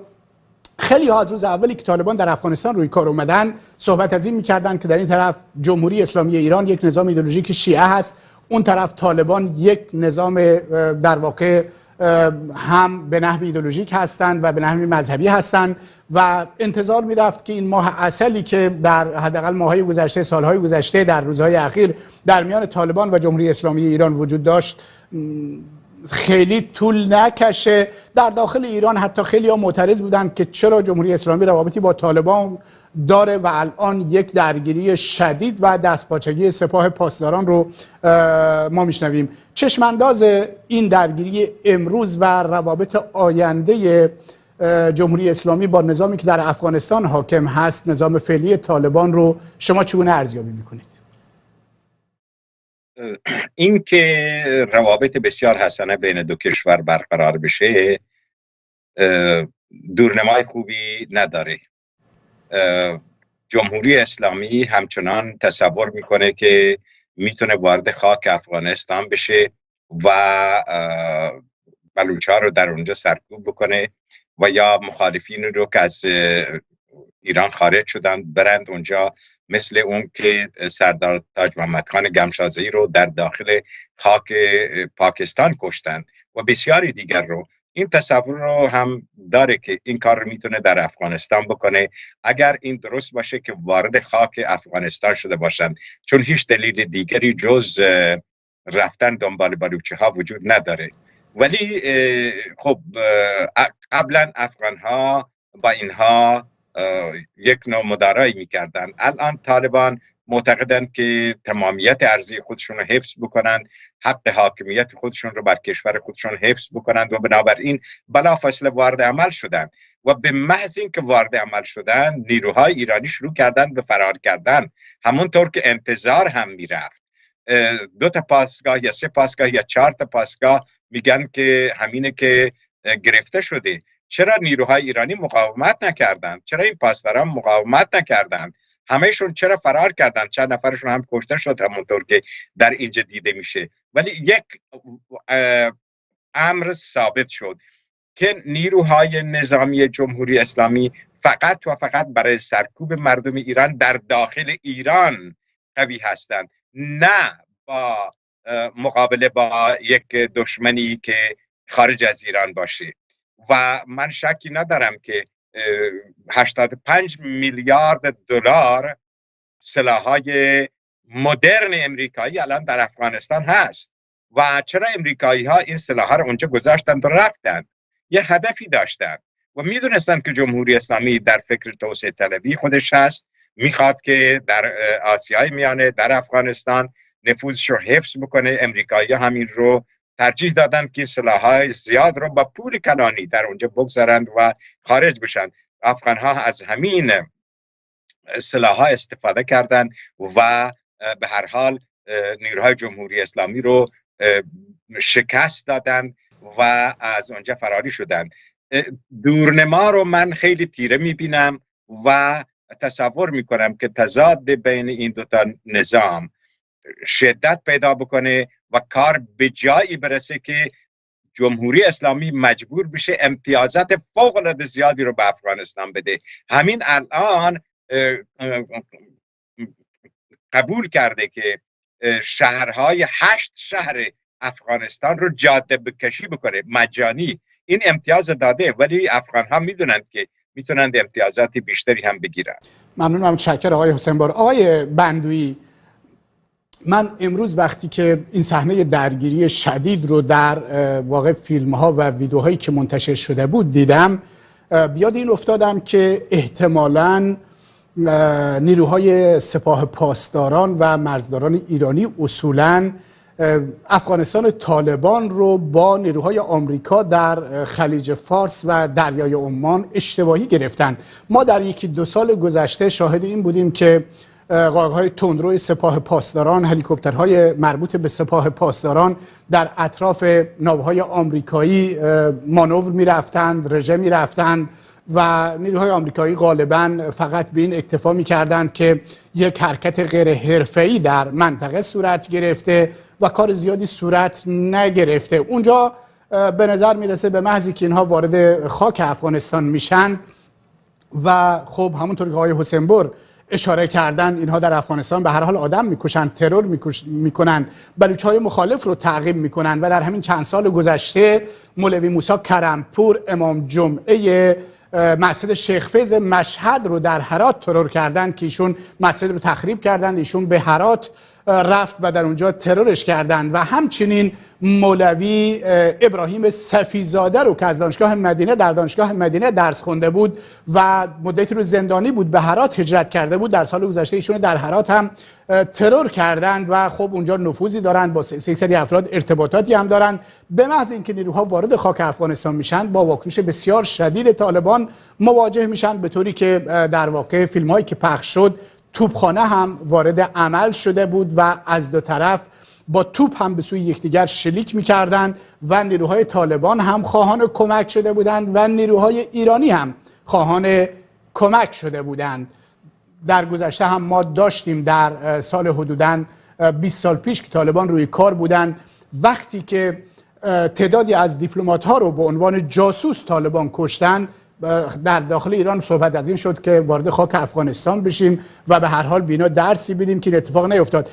خیلی ها از روز اولی که طالبان در افغانستان روی کار اومدن صحبت از این میکردن که در این طرف جمهوری اسلامی ایران یک نظام ایدئولوژیک شیعه هست، اون طرف طالبان یک نظام در واقع هم به نحو ایدئولوژیک هستند و به نحو مذهبی هستند و انتظار میرفت که این ماه عسلی که در حداقل ماه‌های گذشته، سالهای گذشته، در روزهای اخیر در میان طالبان و جمهوری اسلامی ایران وجود داشت خیلی طول نکشه. در داخل ایران حتی خیلی ها معترض بودند که چرا جمهوری اسلامی روابطی با طالبان داره و الان یک درگیری شدید و دستپاچگی سپاه پاسداران رو ما میشنویم. چشمانداز این درگیری امروز و روابط آینده جمهوری اسلامی با نظامی که در افغانستان حاکم هست، نظام فعلی طالبان رو شما چگونه ارزیابی میکنید؟ این که روابط بسیار حسنه بین دو کشور برقرار بشه دورنمای خوبی نداره. جمهوری اسلامی همچنان تصور میکنه که میتونه وارد خاک افغانستان بشه و بلوچ‌ها رو در اونجا سرکوب بکنه و یا مخالفین رو که از ایران خارج شدن برند اونجا، مثل اون که سردار تاج محمد خان گمشاسه‌ای رو در داخل خاک پاکستان کشتند و بسیاری دیگر رو. این تصور رو هم داره که این کار رو میتونه در افغانستان بکنه اگر این درست باشه که وارد خاک افغانستان شده باشند، چون هیچ دلیل دیگری جز رفتن دنبال بلوچه ها وجود نداره. ولی خب قبلا افغان ها با اینها یک نوع مدارایی میکردن. الان طالبان معتقدند که تمامیت ارضی خودشون رو حفظ بکنند، حق حاکمیت خودشون رو بر کشور خودشون حفظ بکنند و بنابراین بلافاصله وارد عمل شدند و به محض اینکه وارد عمل شدند نیروهای ایرانی شروع کردند به فرار کردن، همونطور که انتظار هم میرفت. 2 تا پاسگاه یا 3 پاسگاه یا 4 تا پاسگاه میگن که همینه که گرفته شده. چرا نیروهای ایرانی مقاومت نکردند؟ چرا این پاسداران مقاومت نکردند؟ همهشون چرا فرار کردند؟ چند نفرشون هم کشته شد همونطور که در اینجا دیده میشه. ولی یک امر ثابت شد که نیروهای نظامی جمهوری اسلامی فقط و فقط برای سرکوب مردم ایران در داخل ایران قوی هستند، نه با مقابله با یک دشمنی که خارج از ایران باشه. و من شکی ندارم که 85 میلیارد دلار سلاح‌های مدرن امریکایی الان در افغانستان هست و چرا امریکایی ها این سلاح‌ها رو اونجا گذاشتند و رفتند؟ یه هدفی داشتند و میدونستند که جمهوری اسلامی در فکر توسعه طلبی خودش هست، میخواد که در آسیای میانه در افغانستان نفوذش رو حفظ بکنه. امریکایی ها همین رو ترجیح دادن که سلاح‌های زیاد رو با پول کلانی در اونجا بگذارند و خارج بشن. افغان‌ها از همین سلاح‌ها استفاده کردند و به هر حال نیروهای جمهوری اسلامی رو شکست دادند و از اونجا فراری شدند. دورنما رو من خیلی تیره می‌بینم و تصور می‌کنم که تضاد بین این 2 تا نظام شدت پیدا بکنه و کار به جایی برسه که جمهوری اسلامی مجبور بشه امتیازات فوق‌العاده زیادی رو به افغانستان بده. همین الان قبول کرده که شهرهای 8 شهر افغانستان رو جاده بکشی بکنه مجانی. این امتیاز داده، ولی افغان‌ها میدونند که میتونند امتیازات بیشتری هم بگیرن. ممنونم، متشکرم آقای حسین‌بر. آقای بندویی، من امروز وقتی که این صحنه درگیری شدید رو در واقع فیلم‌ها و ویدیوهایی که منتشر شده بود دیدم، بیاد این افتادم که احتمالاً نیروهای سپاه پاسداران و مرزداران ایرانی اصولاً افغانستان طالبان رو با نیروهای آمریکا در خلیج فارس و دریای عمان اشتباهی گرفتن. ما در 1-2 سال گذشته شاهد این بودیم که قایق‌های تندرو سپاه پاسداران، هلیکوپترهای مربوط به سپاه پاسداران در اطراف ناوهای آمریکایی مانور می‌رفتند، رژه می‌رفتند و نیروهای آمریکایی غالباً فقط به این اکتفا می‌کردند که یک حرکت غیر حرفه‌ای در منطقه صورت گرفته و کار زیادی صورت نگرفته. اونجا به نظر میرسه به محضی که اینها وارد خاک افغانستان میشن و خب همونطور که آقای حسین‌پور اشاره کردن، اینها در افغانستان به هر حال آدم میکشن، ترور میکنن، بلوچ‌های مخالف رو تعقیب میکنن و در همین چند سال گذشته مولوی موسی کرمپور امام جمعه مسجد شیخ فیض مشهد رو در هرات ترور کردند که ایشون مسجد رو تخریب کردند، ایشون به هرات رفت و در اونجا ترورش کردند و همچنین مولوی ابراهیم صفیزاده رو که از دانشگاه مدینه در دانشگاه مدینه درس خونده بود و مدتی رو زندانی بود به هرات هجرت کرده بود، در سال گذشته ایشون در هرات هم ترور کردند و خب اونجا نفوذی دارند، با یک سری افراد ارتباطاتی هم دارند. به محض اینکه نیروها وارد خاک افغانستان میشن با واکنش بسیار شدید طالبان مواجه میشن، به طوری که در واقع فیلم هایی که پخش شد توپخانه هم وارد عمل شده بود و از دو طرف با توپ هم به سوی یکدیگر شلیک می‌کردند و نیروهای طالبان هم خواهان کمک شده بودند و نیروهای ایرانی هم خواهان کمک شده بودند. در گذشته هم ما داشتیم در سال حدوداً 20 سال پیش که طالبان روی کار بودند، وقتی که تعدادی از دیپلمات‌ها رو به عنوان جاسوس طالبان کشتند، در داخل ایران صحبت از این شد که وارد خاک افغانستان بشیم و به هر حال بینا درسی بدیم که این اتفاق نیفتاد.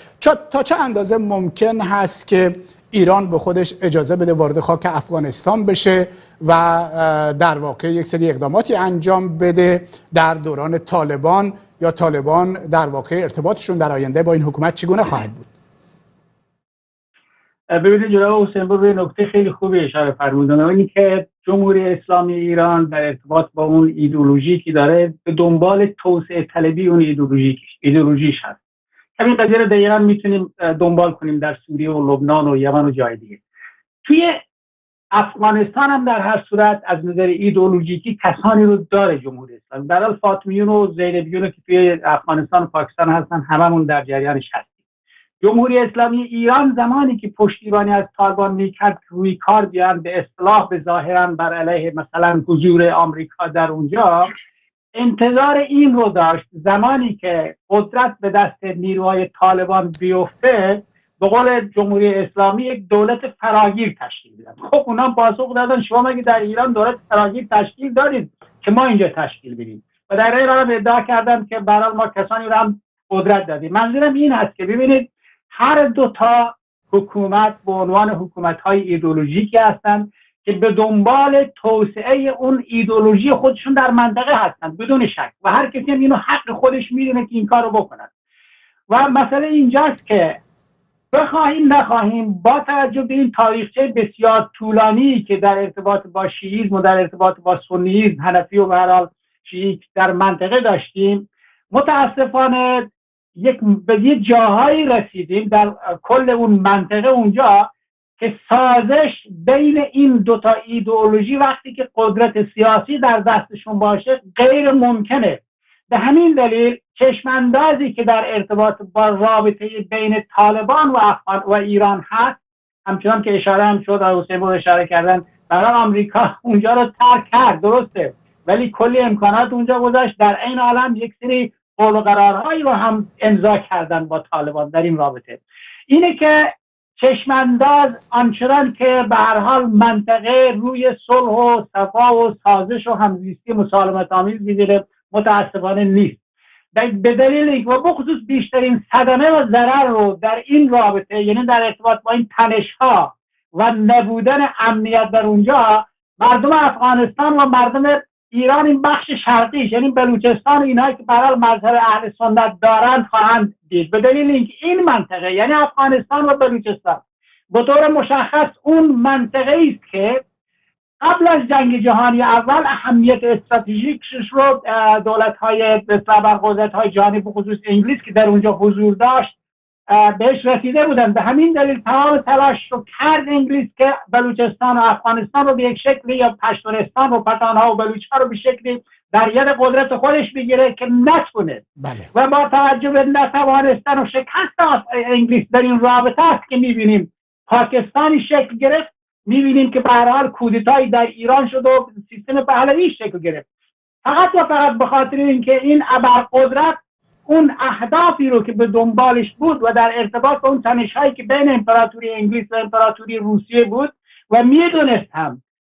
تا چه اندازه ممکن هست که ایران به خودش اجازه بده وارد خاک افغانستان بشه و در واقع یک سری اقداماتی انجام بده در دوران طالبان، یا طالبان در واقع ارتباطشون در آینده با این حکومت چگونه خواهد بود؟ ببینید جناب حسین‌پور به نکته خیلی خوبی اشاره فرمودن، این که جمهوری اسلامی ایران در ارتباط با اون ایدئولوژی که داره به دنبال توسعه طلبی اون ایدئولوژیش هست. همین قضیه رو دقیقاً میتونیم دنبال کنیم در سوریه و لبنان و یمن و جای دیگه. توی افغانستان هم در هر صورت از نظر ایدئولوژیکی کسانی رو داره جمهوری اسلامی. در حال فاطمیون و زیدیون که توی افغانستان و پاکستان هستن هممون در جریانش هستیم. جمهوری اسلامی ایران زمانی که پشتیبانی از طالبان میکرد روی کار بیان به اصطلاح به ظاهرا بر علیه مثلا حضور آمریکا در اونجا، انتظار این رو داشت زمانی که قدرت به دست نیروهای طالبان بیفته به قول جمهوری اسلامی یک دولت فراگیر تشکیل بدن. خب اونا پاسخ دادن شما مگه در ایران دولت فراگیر تشکیل دارید که ما اینجا تشکیل بدیم؟ و در ایران ادعا کردن که برای ما کسانی رو هم قدرت دادیم. منظورم این هست که ببینید هر دو تا حکومت به عنوان حکومت‌های ایدئولوژیکی هستند که به دنبال توسعه اون ایدئولوژی خودشون در منطقه هستند بدون شک و هر کسی هم اینو حق خودش میدونه که این کارو بکنن. و مسئله اینجاست که بخواهیم نخواهیم با توجه به این تاریخچه بسیار طولانی که در ارتباط با شیعیسم و در ارتباط با سنیسم، حنفی و به هر حال شیعی در منطقه داشتیم، متاسفانه به یه جاهایی رسیدیم در کل اون منطقه اونجا که سازش بین این دوتا ایدئولوژی وقتی که قدرت سیاسی در دستشون باشه غیر ممکنه. به همین دلیل چشماندازی که در ارتباط با رابطه بین طالبان و ایران هست، همچنان که اشاره هم شد، حسین‌پور اشاره کردن، برای آمریکا اونجا رو ترک کرد، درسته، ولی کلی امکانات اونجا گذاشت. در این عالم یک سری قول و قرارهایی رو هم امضا کردن با طالبان در این رابطه. اینه که چشمانداز آنچنان که به هر حال منطقه روی صلح و صفا و سازش و همزیستی مسالمت آمیز می‌گیره متاسفانه نیست. به دلیل اینکه و بخصوص بیشترین صدمه و ضرر رو در این رابطه، یعنی در ارتباط با این تنش‌ها و نبودن امنیت در اونجا، مردم افغانستان و مردم ایران این بخش شرقیش یعنی بلوچستان اینایی که برای مذهب اهل سنت دارند خواهند دید. به دلیل اینکه این منطقه یعنی افغانستان و بلوچستان به طور مشخص اون منطقه است که قبل از جنگ جهانی اول اهمیت استراتژیکش رو دولت‌های قدرت‌های جهانی به خصوص انگلیس که در اونجا حضور داشت بهش رسیده بودن. به همین دلیل تمام تلاش رو کرد انگلیس که بلوچستان و افغانستان رو به یک شکلی یا پشتونستان و پتانها و بلوچ‌ها رو به شکلی در ید قدرت خودش بگیره که نتونه. بله. و با توجه به نتوانستن و شکست انگلیس در این رابطه است که می‌بینیم پاکستانی شکل گرفت، می‌بینیم که به هر حال کودتایی در ایران شد و سیستم پهلوی شکل گرفت. فقط و فقط به خاطر اینکه این ابرقدرت اون اهدافی رو که به دنبالش بود و در ارتباط با اون تنش‌هایی که بین امپراتوری انگلیس و امپراتوری روسیه بود و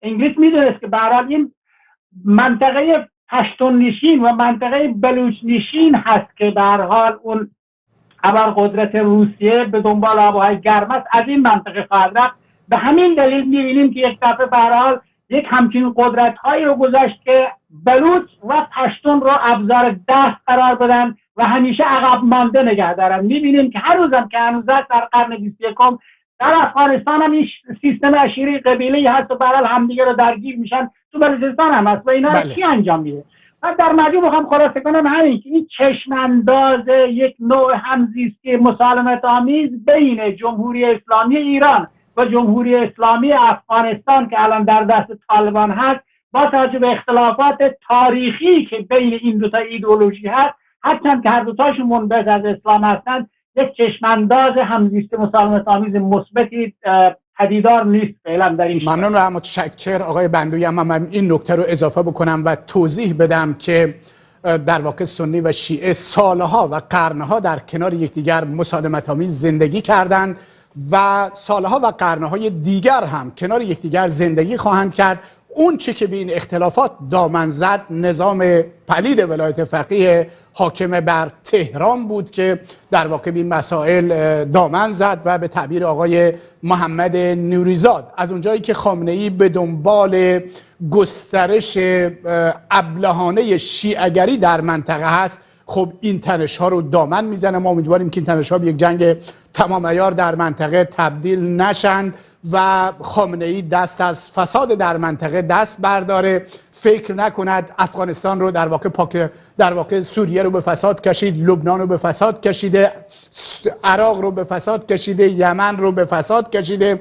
انگلیس میدونست که به هر حال این منطقه پشتون نشین و منطقه بلوچ نشین هست که به هر حال اون ابرقدرت روسیه به دنبال آب‌های گرم است، از این منطقه خواهد رفت. به همین دلیل می‌بینیم که یک دفعه به هر حال یک همچین قدرت‌هایی رو گذاشت که بلوچ و پشتون رو ابزار دست قرار بدن و همیشه عقب مانده نگه دارن. می‌بینیم که هر روزم که هنوز در قرن 21 در افغانستان هم این سیستم عشیری قبیله‌ای هست و به هر حال همدیگه رو درگیر میشن. تو بلوچستان هم هست و اینا رو کی انجام میده؟ من در مجموع بخوام خلاصه کنم همین که این چشم انداز یک نوع همزیستی مسالمت آمیز بین جمهوری اسلامی ایران و جمهوری اسلامی افغانستان که الان در دست طالبان هست، با توجه به اختلافات تاریخی که بین این دو تا ایدئولوژی هست، هرچند که هر دو تاشون منبعث از اسلام هستند، یک چشم انداز همزیست مسالمت آمیز مثبتی پدیدار نیست فعلا در این. ممنون و متشکر آقای بندوی. من این نکته رو اضافه بکنم و توضیح بدم که در واقع سنی و شیعه سالها و قرنها در کنار یکدیگر مسالمت آمیز زندگی کردند و سالها و قرنهای دیگر هم کنار یکدیگر زندگی خواهند کرد. اون چی که به این اختلافات دامن زد نظام پلید ولایت فقیه حاکم بر تهران بود که در واقع به این مسائل دامن زد و به تعبیر آقای محمد نوریزاد از اونجایی که خامنه‌ای به دنبال گسترش ابلهانه شیعه‌گری در منطقه هست، خب این تنش ها رو دامن میزنه. ما امیدواریم که این تنش ها به یک جنگ تمام عیار در منطقه تبدیل نشند و خامنه‌ای دست از فساد در منطقه دست برداره، فکر نکند افغانستان رو در واقع سوریه رو به فساد کشید، لبنان رو به فساد کشیده، عراق رو به فساد کشیده، یمن رو به فساد کشیده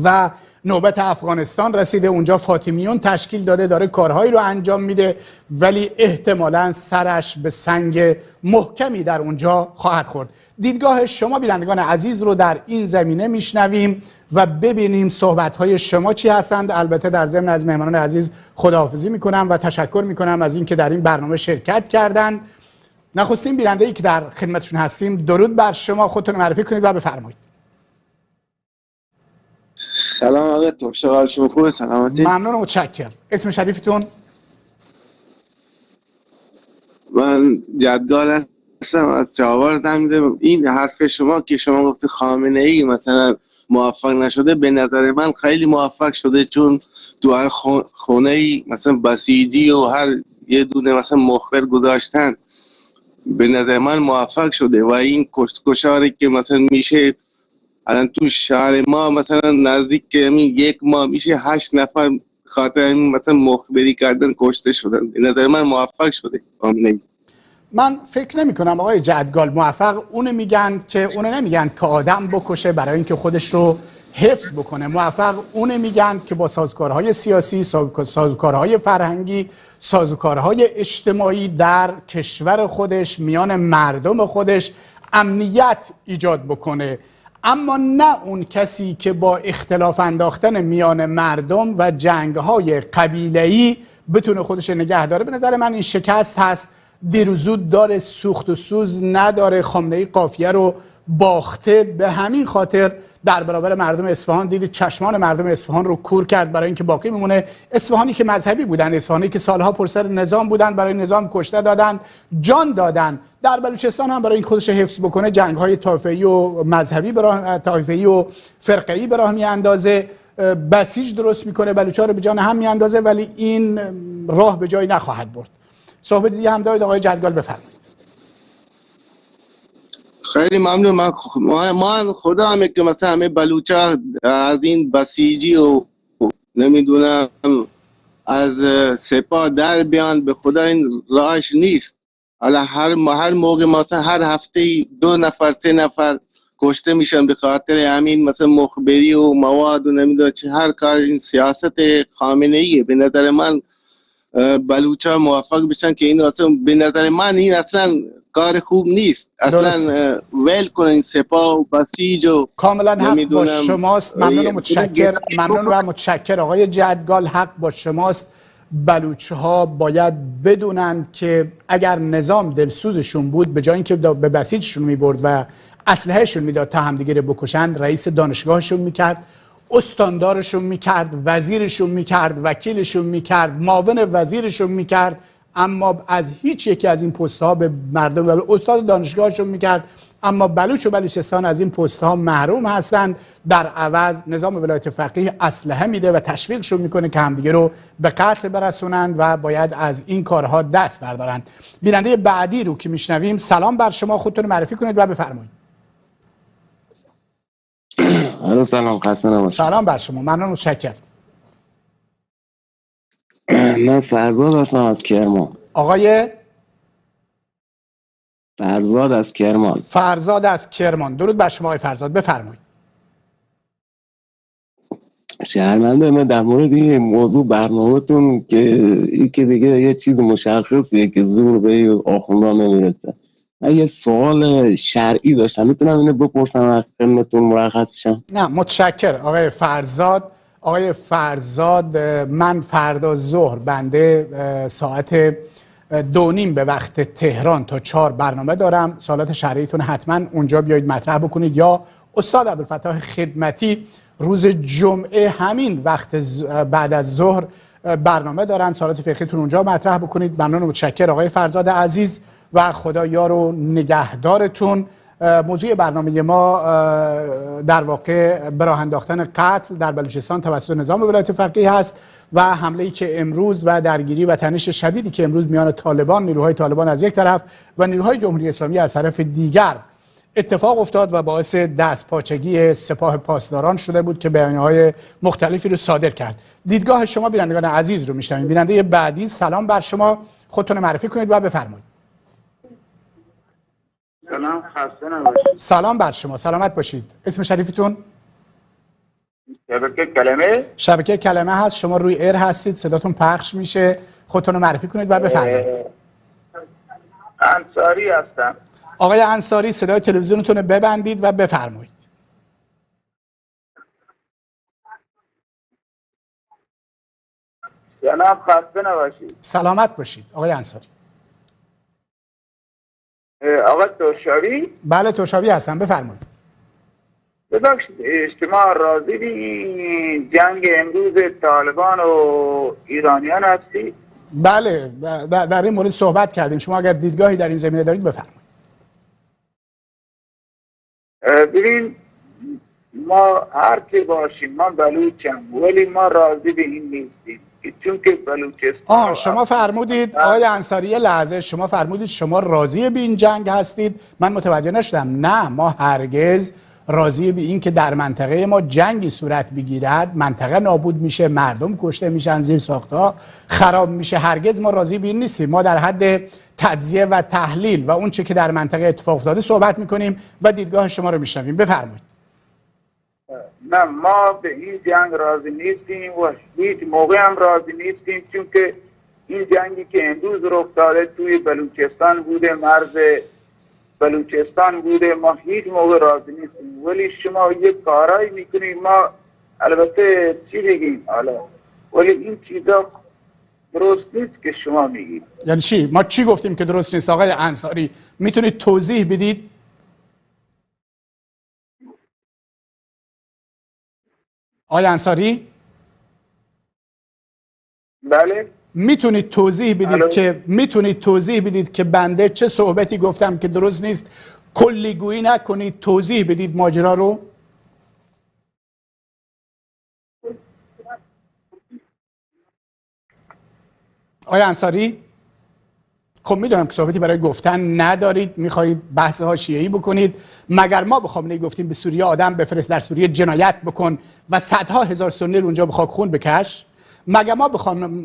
و نوبت افغانستان رسیده. اونجا فاطمیون تشکیل داده، داره کارهایی رو انجام میده، ولی احتمالاً سرش به سنگ محکمی در اونجا خواهد خورد. دیدگاه شما بینندگان عزیز رو در این زمینه میشنویم و ببینیم صحبت‌های شما چی هستند. البته در ضمن از مهمانان عزیز خداحافظی میکنم و تشکر میکنم از اینکه در این برنامه شرکت کردند. نخستین بیننده‌ای که در خدمتشون هستیم، درود بر شما، خودتون معرفی کنید و بفرمایید. سلام آقای دکتر، شما خوبه؟ سلامتی؟ ممنون و متشکرم. اسم شریفتون؟ من جدگال هستم، از چهار زنگ زدم. این حرف شما که شما گفتی خامنه ای مثلا موفق نشده، به نظر من خیلی موفق شده، چون تو هر خونه ای مثلا بسیجی و هر یه دونه مثلا مخبر گذاشتن. به نظر من موفق شده و این کشاری که مثلا میشه الان تو شهر ما مثلا نزدیک یک ماه میشه 8 نفر خاطر مثلا مخبری کردن کشته شدن. به نظر من موفق شده. من فکر نمی کنم آقای جدگال موفق اون نمیگن که آدم بکشه برای اینکه خودش رو حفظ بکنه. موفق اون میگن که با سازوکارهای سیاسی، سازوکارهای فرهنگی، سازوکارهای اجتماعی در کشور خودش، میان مردم خودش امنیت ایجاد بکنه، اما نه اون کسی که با اختلاف انداختن میان مردم و جنگ‌های قبیله‌ای بتونه خودش نگه داره. به نظر من این شکست هست، دیر و زود داره، سوخت و سوز نداره. خامنه‌ای قافیه رو باخته، به همین خاطر در برابر مردم اصفهان دیدید چشمان مردم اصفهان رو کور کرد برای اینکه باقی میمونه. اصفهانی که مذهبی بودن، اصفهانی که سالها پر سر نظام بودن، برای نظام کشته دادن، جان دادن. در بلوچستان هم برای این خودش حفظ بکنه جنگ‌های طایفه‌ای و مذهبی طایفه‌ای و فرقه‌ای به راه میاندازه، بسیج درست میکنه، بلوچا رو به جان هم میاندازه، ولی این راه به جایی نخواهد برد. صحبت دیگه هم دارید آقای جدگال، بفرمایید. خیلی ممنون. من خدا همه که مثلا همه بلوچا از این بسیجی و نمیدونم از سپاه در بیان، به خدا این راهش نیست. حالا هر موقع مثلا هر هفته 2 نفر 3 نفر کشته میشن به خاطر همین مثلا مخبری و مواد و نمیدونم چه، هر کار این سیاست خامنه ایه. به نظر من بلوچا موفق بشن که این اصلا، به نظر من این اصلا کار خوب نیست اصلا. ول کنین سپاه و بسیج و کاملا حق با نمیدونم. شماست. ممنون و متشکر آقای جدگال. حق با شماست. بلوچ‌ها باید بدونند که اگر نظام دلسوزشون بود، به جای اینکه به بسیجشون میبرد و اسلحه‌شون میداد تا همدیگه رو بکشند، رئیس دانشگاهشون میکرد، استاندارشون میکرد، وزیرشون میکرد، وکیلشون میکرد، معاون وزیرشون میکرد، اما از هیچ یکی از این پست‌ها به مردم و به استاد دانشگاهشون میکرد. اما بلوچ و بلوچستان از این پست‌ها محروم هستند. در عوض نظام ولایت فقیه اسلحه میده و تشویقشون میکنه که همدیگه رو به قتل برسونند و باید از این کارها دست بردارند. بیننده بعدی رو که میشنویم، سلام بر شما، خودتون معرفی کنید و بفرمایید. سلام، خسته نباشید. سلام بر شما، ممنون، متشکرم. من فرزاد هستم از کرمان. آقای فرزاد از کرمان. فرزاد از کرمان. درود بر شما آقای فرزاد، بفرمایید. شرمنده من در مورد این موضوع برنامه‌تون که دیگه یه چیز مشخصیه که زور به آخوندان نمیرسه. من یه سوال شرعی داشتم، میتونم اینو بپرسم از خدمتتون مرخص بشم؟ نه متشکر آقای فرزاد. آقای فرزاد، من فردا ظهر بنده ساعت 2:30 به وقت تهران تا 4 برنامه دارم. سوالات شرعیتون حتما اونجا بیایید مطرح بکنید، یا استاد عبدالفتاح خدمتی روز جمعه همین وقت بعد از ظهر برنامه دارن، سوالات فقهیتون اونجا مطرح بکنید. ممنون و متشکر آقای فرزاد عزیز و خدا یار و نگهدارتون. موضوع برنامه ما در واقع به راه انداختن قتل در بلوچستان توسط نظام ولایت فقیه هست و حمله‌ای که امروز و درگیری و تنش شدیدی که امروز میان طالبان، نیروهای طالبان از یک طرف و نیروهای جمهوری اسلامی از طرف دیگر اتفاق افتاد و باعث دستپاچگی سپاه پاسداران شده بود که بیانیه‌های مختلفی رو صادر کرد. دیدگاه شما بینندگان عزیز رو میشنویم. بیننده بعدی، سلام بر شما، خودتون معرفی کنید و بفرمایید. سلام، خسته نباشید. سلام بر شما، سلامت باشید. اسم شریفتون؟ شبکه کلمه. شبکه کلمه هست. شما روی ایر هستید، صداتون پخش میشه. خودتون رو معرفی کنید و بفرمایید. انصاری هستم. آقای انصاری، صدای تلویزیونتون رو ببندید و بفرمایید. سلام، خسته نباشید. سلامت باشید آقای انصاری. آقا توشاوی؟ بله توشاوی هستم، بفرمایید. ببخشید، اجتماع راضی به جنگ امروز طالبان و ایرانیان هستی؟ بله، در این مورد صحبت کردیم. شما اگر دیدگاهی در این زمینه دارید بفرمایید. ببین، ما هر که باشیم، ما بلوچم، ولی ما راضی به این نیستیم، چون که بلوچستان شما فرمودید آقای انصاری، لحظه، شما فرمودید شما راضی به این جنگ هستید. من متوجه نشدم. نه، ما هرگز راضی به این که در منطقه ما جنگی صورت بگیرد، منطقه نابود میشه، مردم کشته میشن، زیر ساختها خراب میشه، هرگز ما راضی به این نیستیم. ما در حد تجزیه و تحلیل و اون چه که در منطقه اتفاق افتاده صحبت میکنیم و دیدگاه شما رو میشنویم. بفرمایید. نه، ما به این جنگ راضی نیستیم و هیچ موقع هم راضی نیستیم، چون که این جنگی که امروز رخ داده توی بلوچستان بوده، مرز بلوچستان بوده، ما هیچ موقع راضی نیستیم. ولی شما یک کارایی میکنید، ما البته چی بگیم حالا، ولی این چیزا درست نیست که شما میگید. یعنی چی؟ ما چی گفتیم که درست نیست آقای انصاری؟ میتونید توضیح بدید؟ آقای انصاری؟ بله؟ میتونید توضیح بدید که بنده چه صحبتی گفتم که درست نیست؟ کلی گویی نکنید، توضیح بدید ماجرا رو. آقای انصاری؟ خب میدونم که صحبتی برای گفتن ندارید، میخواهید بحث حاشیه‌ای بکنید. مگر ما به خامنه‌ای گفتیم به سوریه آدم بفرست، در سوریه جنایت بکن و صدها هزار سنی رو اونجا به خاک خون بکش؟ مگر ما به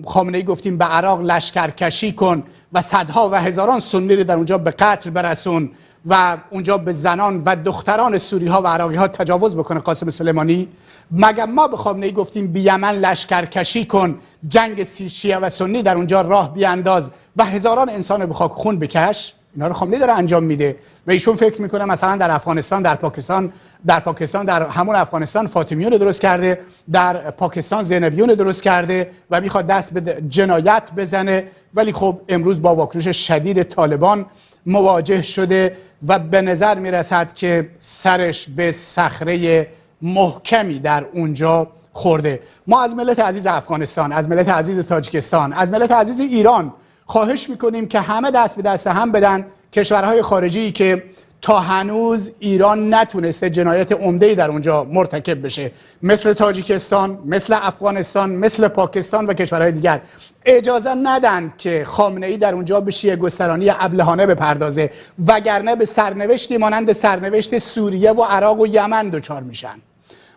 خامنه‌ای گفتیم به عراق لشکرکشی کن و صدها و هزاران سنی رو در اونجا به قتل برسون و اونجا به زنان و دختران سوری ها و عراقی ها تجاوز بکنه قاسم سلیمانی؟ مگر ما به خامنه‌ای گفتیم به یمن لشکرکشی کن، جنگ شیعه و سنی در اونجا راه بیانداز و هزاران انسان رو به خاک خون بکش؟ اینا رو خامنه‌ای داره انجام میده و ایشون فکر میکنه مثلا در افغانستان، در پاکستان در همون افغانستان فاطمیون رو درست کرده، در پاکستان زینبیون رو درست کرده و میخواد دست به جنایت بزنه. ولی خب امروز با واکنش شدید طالبان مواجه شده و به نظر میرسد که سرش به صخره محکمی در اونجا خورده. ما از ملت عزیز افغانستان، از ملت عزیز تاجیکستان، از ملت عزیز ایران خواهش میکنیم که همه دست به دست هم بدن. کشورهای خارجی که تا هنوز ایران نتونسته جنایت عمده‌ای در اونجا مرتکب بشه، مثل تاجیکستان، مثل افغانستان، مثل پاکستان و کشورهای دیگر، اجازه ندند که خامنه‌ای در اونجا به شیعه گسترانی ابلهانه بپردازه، وگرنه به سرنوشتی مانند سرنوشت سوریه و عراق و یمن دچار میشن.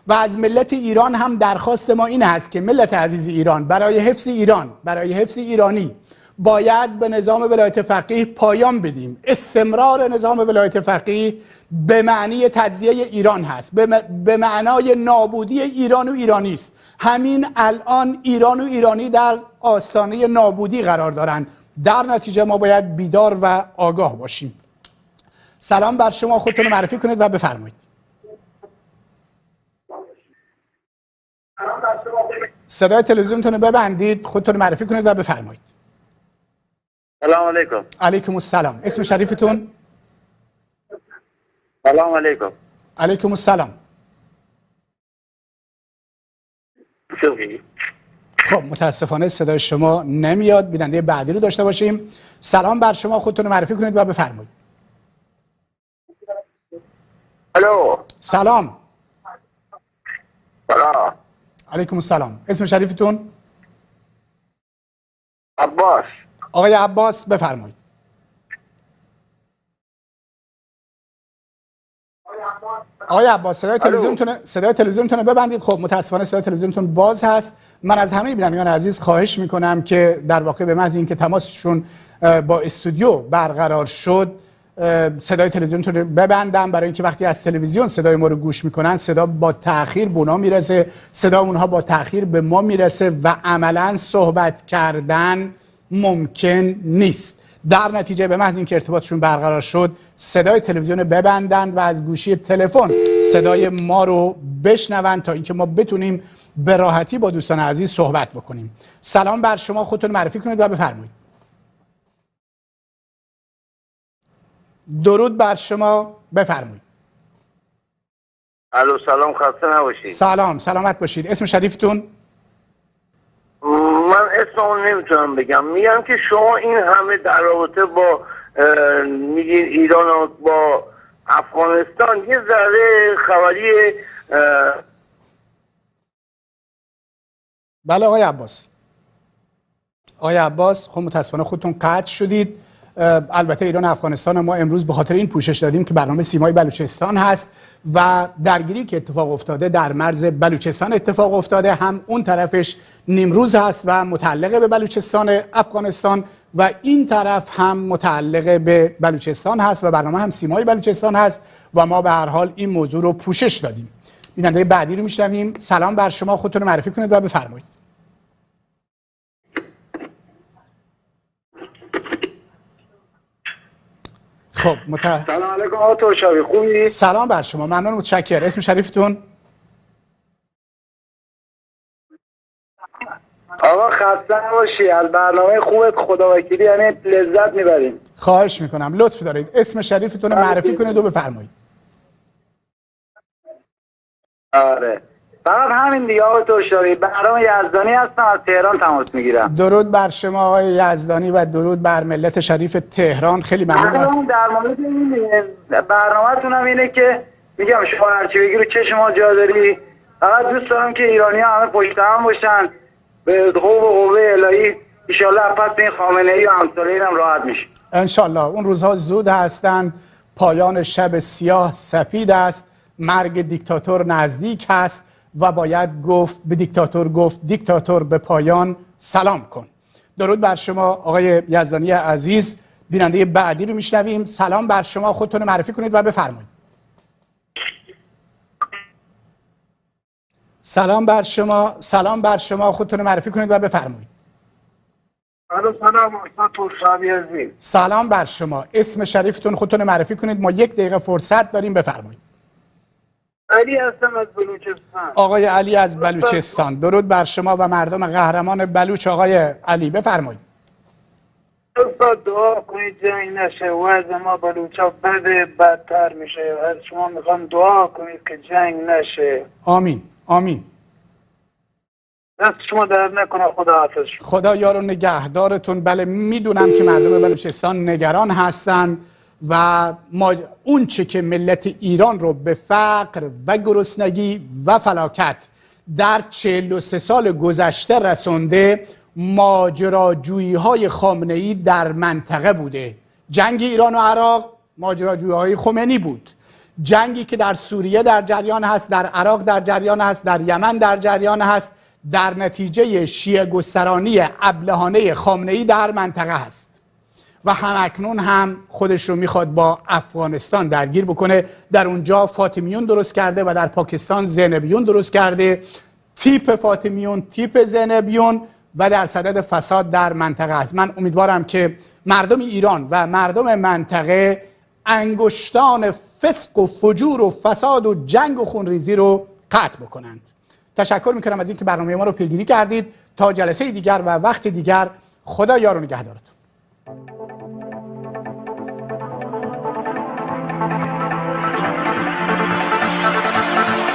و از ملت ایران هم درخواست ما این هست که ملت عزیز ایران، برای حفظ ایران، برای حفظ ایرانی، باید به نظام ولایت فقیه پایان بدیم. استمرار نظام ولایت فقیه به معنی تجزیه ایران هست، به معنای نابودی ایران و ایرانی است. همین الان ایران و ایرانی در آستانه نابودی قرار دارند. در نتیجه ما باید بیدار و آگاه باشیم. سلام بر شما، خودتون رو معرفی کنید و بفرمایید. صدای تلویزیونتون رو ببندید، خودتون رو معرفی کنید و بفرمایید. سلام علیکم. علیکم السلام. اسم شریفتون؟ سلام علیکم. علیکم السلام. خب متاسفانه صدای شما نمیاد، بیننده بعدی رو داشته باشیم. سلام بر شما، خودتون رو معرفی کنید و بفرمایید. الو. سلام. سلام. علیکم السلام. اسم شریفتون؟ عباس. آقای عباس بفرمایید. آقای عباس صدای تلویزیونتون رو ببندید. خب متاسفانه صدای تلویزیونتون باز هست. من از همه بینندگان عزیز خواهش میکنم که در واقع به محض اینکه تماسشون با استودیو برقرار شد صدای تلویزیونتون رو ببندم، برای اینکه وقتی از تلویزیون صدای ما رو گوش میکنن صدا با تأخیر به اونا میرسه، صدا اونها با تأخیر به ما میرسه و عملاً صحبت کردن ممکن نیست. در نتیجه به محض اینکه ارتباطشون برقرار شد صدای تلویزیون رو ببندن و از گوشی تلفن صدای ما رو بشنون تا اینکه ما بتونیم به راحتی با دوستان عزیز صحبت بکنیم. سلام بر شما، خودتون معرفی کنید و بفرمایید. درود بر شما، بفرمایید. الو سلام، خسته نباشید. سلام، سلامت باشید. اسم شریفتون؟ من اسممو نمیتونم بگم. میگم که شما این همه در رابطه با میگین ایران و با افغانستان یه ذره خبری بله آقای عباس. آقای عباس خب متاسفانه خودتون قطع شدید. البته ایران و افغانستان ما امروز به خاطر این پوشش دادیم که برنامه سیمای بلوچستان هست و درگیری که اتفاق افتاده در مرز بلوچستان اتفاق افتاده، هم اون طرفش نیمروز هست و متعلق به بلوچستان افغانستان و این طرف هم متعلق به بلوچستان هست و برنامه هم سیمای بلوچستان هست و ما به هر حال این موضوع رو پوشش دادیم. بیننده بعدی رو میشنویم. سلام بر شما، خودتون رو معرفی کنید و بفرمایید. خب سلام علیکم آقا ترشاوی، خوبی؟ سلام بر شما، ممنون، متشکرم. اسم شریفتون؟ آقا خسته نباشی، از برنامه خوبت خداوکیلی یعنی لذت میبریم. خواهش میکنم، لطف دارید. اسم شریفتون رو معرفی کنید و بفرمایید. آره فقط همین دیگه آقا ترشاوی. بهرام یزدانی هستم، از تهران تماس میگیرم. درود بر شما آقای یزدانی و درود بر ملت شریف تهران. خیلی ممنونم. در مورد این برنامه‌تون هم اینه که میگم شما هرچی بگی رو چشم ما جا داری. فقط دوست دارم که ایرانی‌ها همه پشت هم باشن، به خوب و قوه الهی ان شاءالله پس این خامنه‌ای و امثال اینم راحت میشه. انشالله اون روزها زود هستند، پایان شب سیاه سپید است، مرگ دیکتاتور نزدیک هست و باید گفت به دیکتاتور گفت دیکتاتور به پایان سلام کن. درود بر شما آقای یزدانی عزیز. بیننده بعدی رو میشنویم. سلام بر شما، خودتون معرفی کنید و بفرمایید. سلام بر شما، سلام بر شما، خودتون معرفی کنید و بفرمایید. سلام استاد ترشابی عزیز. سلام بر شما، اسم شریفتون خودتون معرفی کنید، ما 1 دقیقه فرصت داریم، بفرمایید. علی هستم از بلوچستان. آقای علی از بلوچستان، درود بر شما و مردم قهرمان بلوچ. آقای علی بفرمایید. استاد دعا کنید جنگ نشه، وضع ما بلوچا بده، بدتر میشه. از شما میخوام دعا کنید که جنگ نشه. آمین آمین. دست شما در نکنه. خدا حافظ. خدا یار و نگهدارتون. بله میدونم که مردم بلوچستان نگران هستند و ما اون چه که ملت ایران رو به فقر و گرسنگی و فلاکت در 43 سال گذشته رسونده ماجراجویی های خامنه‌ای در منطقه بوده. جنگ ایران و عراق ماجراجویی های خمینی بود. جنگی که در سوریه در جریان هست، در عراق در جریان هست، در یمن در جریان هست، در نتیجه شیعه گسترانی ابلهانه خامنه‌ای در منطقه هست و همکنون هم خودش رو میخواد با افغانستان درگیر بکنه. در اونجا فاطمیون درست کرده و در پاکستان زینبیون درست کرده. تیپ فاطمیون، تیپ زینبیون و در صدد فساد در منطقه است. من امیدوارم که مردم ایران و مردم منطقه انگشتان فسق و فجور و فساد و جنگ و خونریزی رو قطع بکنند. تشکر میکنم از اینکه برنامه ما رو پیگیری کردید. تا جلسه دیگر و وقت دیگر، خدا یار و نگهدارتون.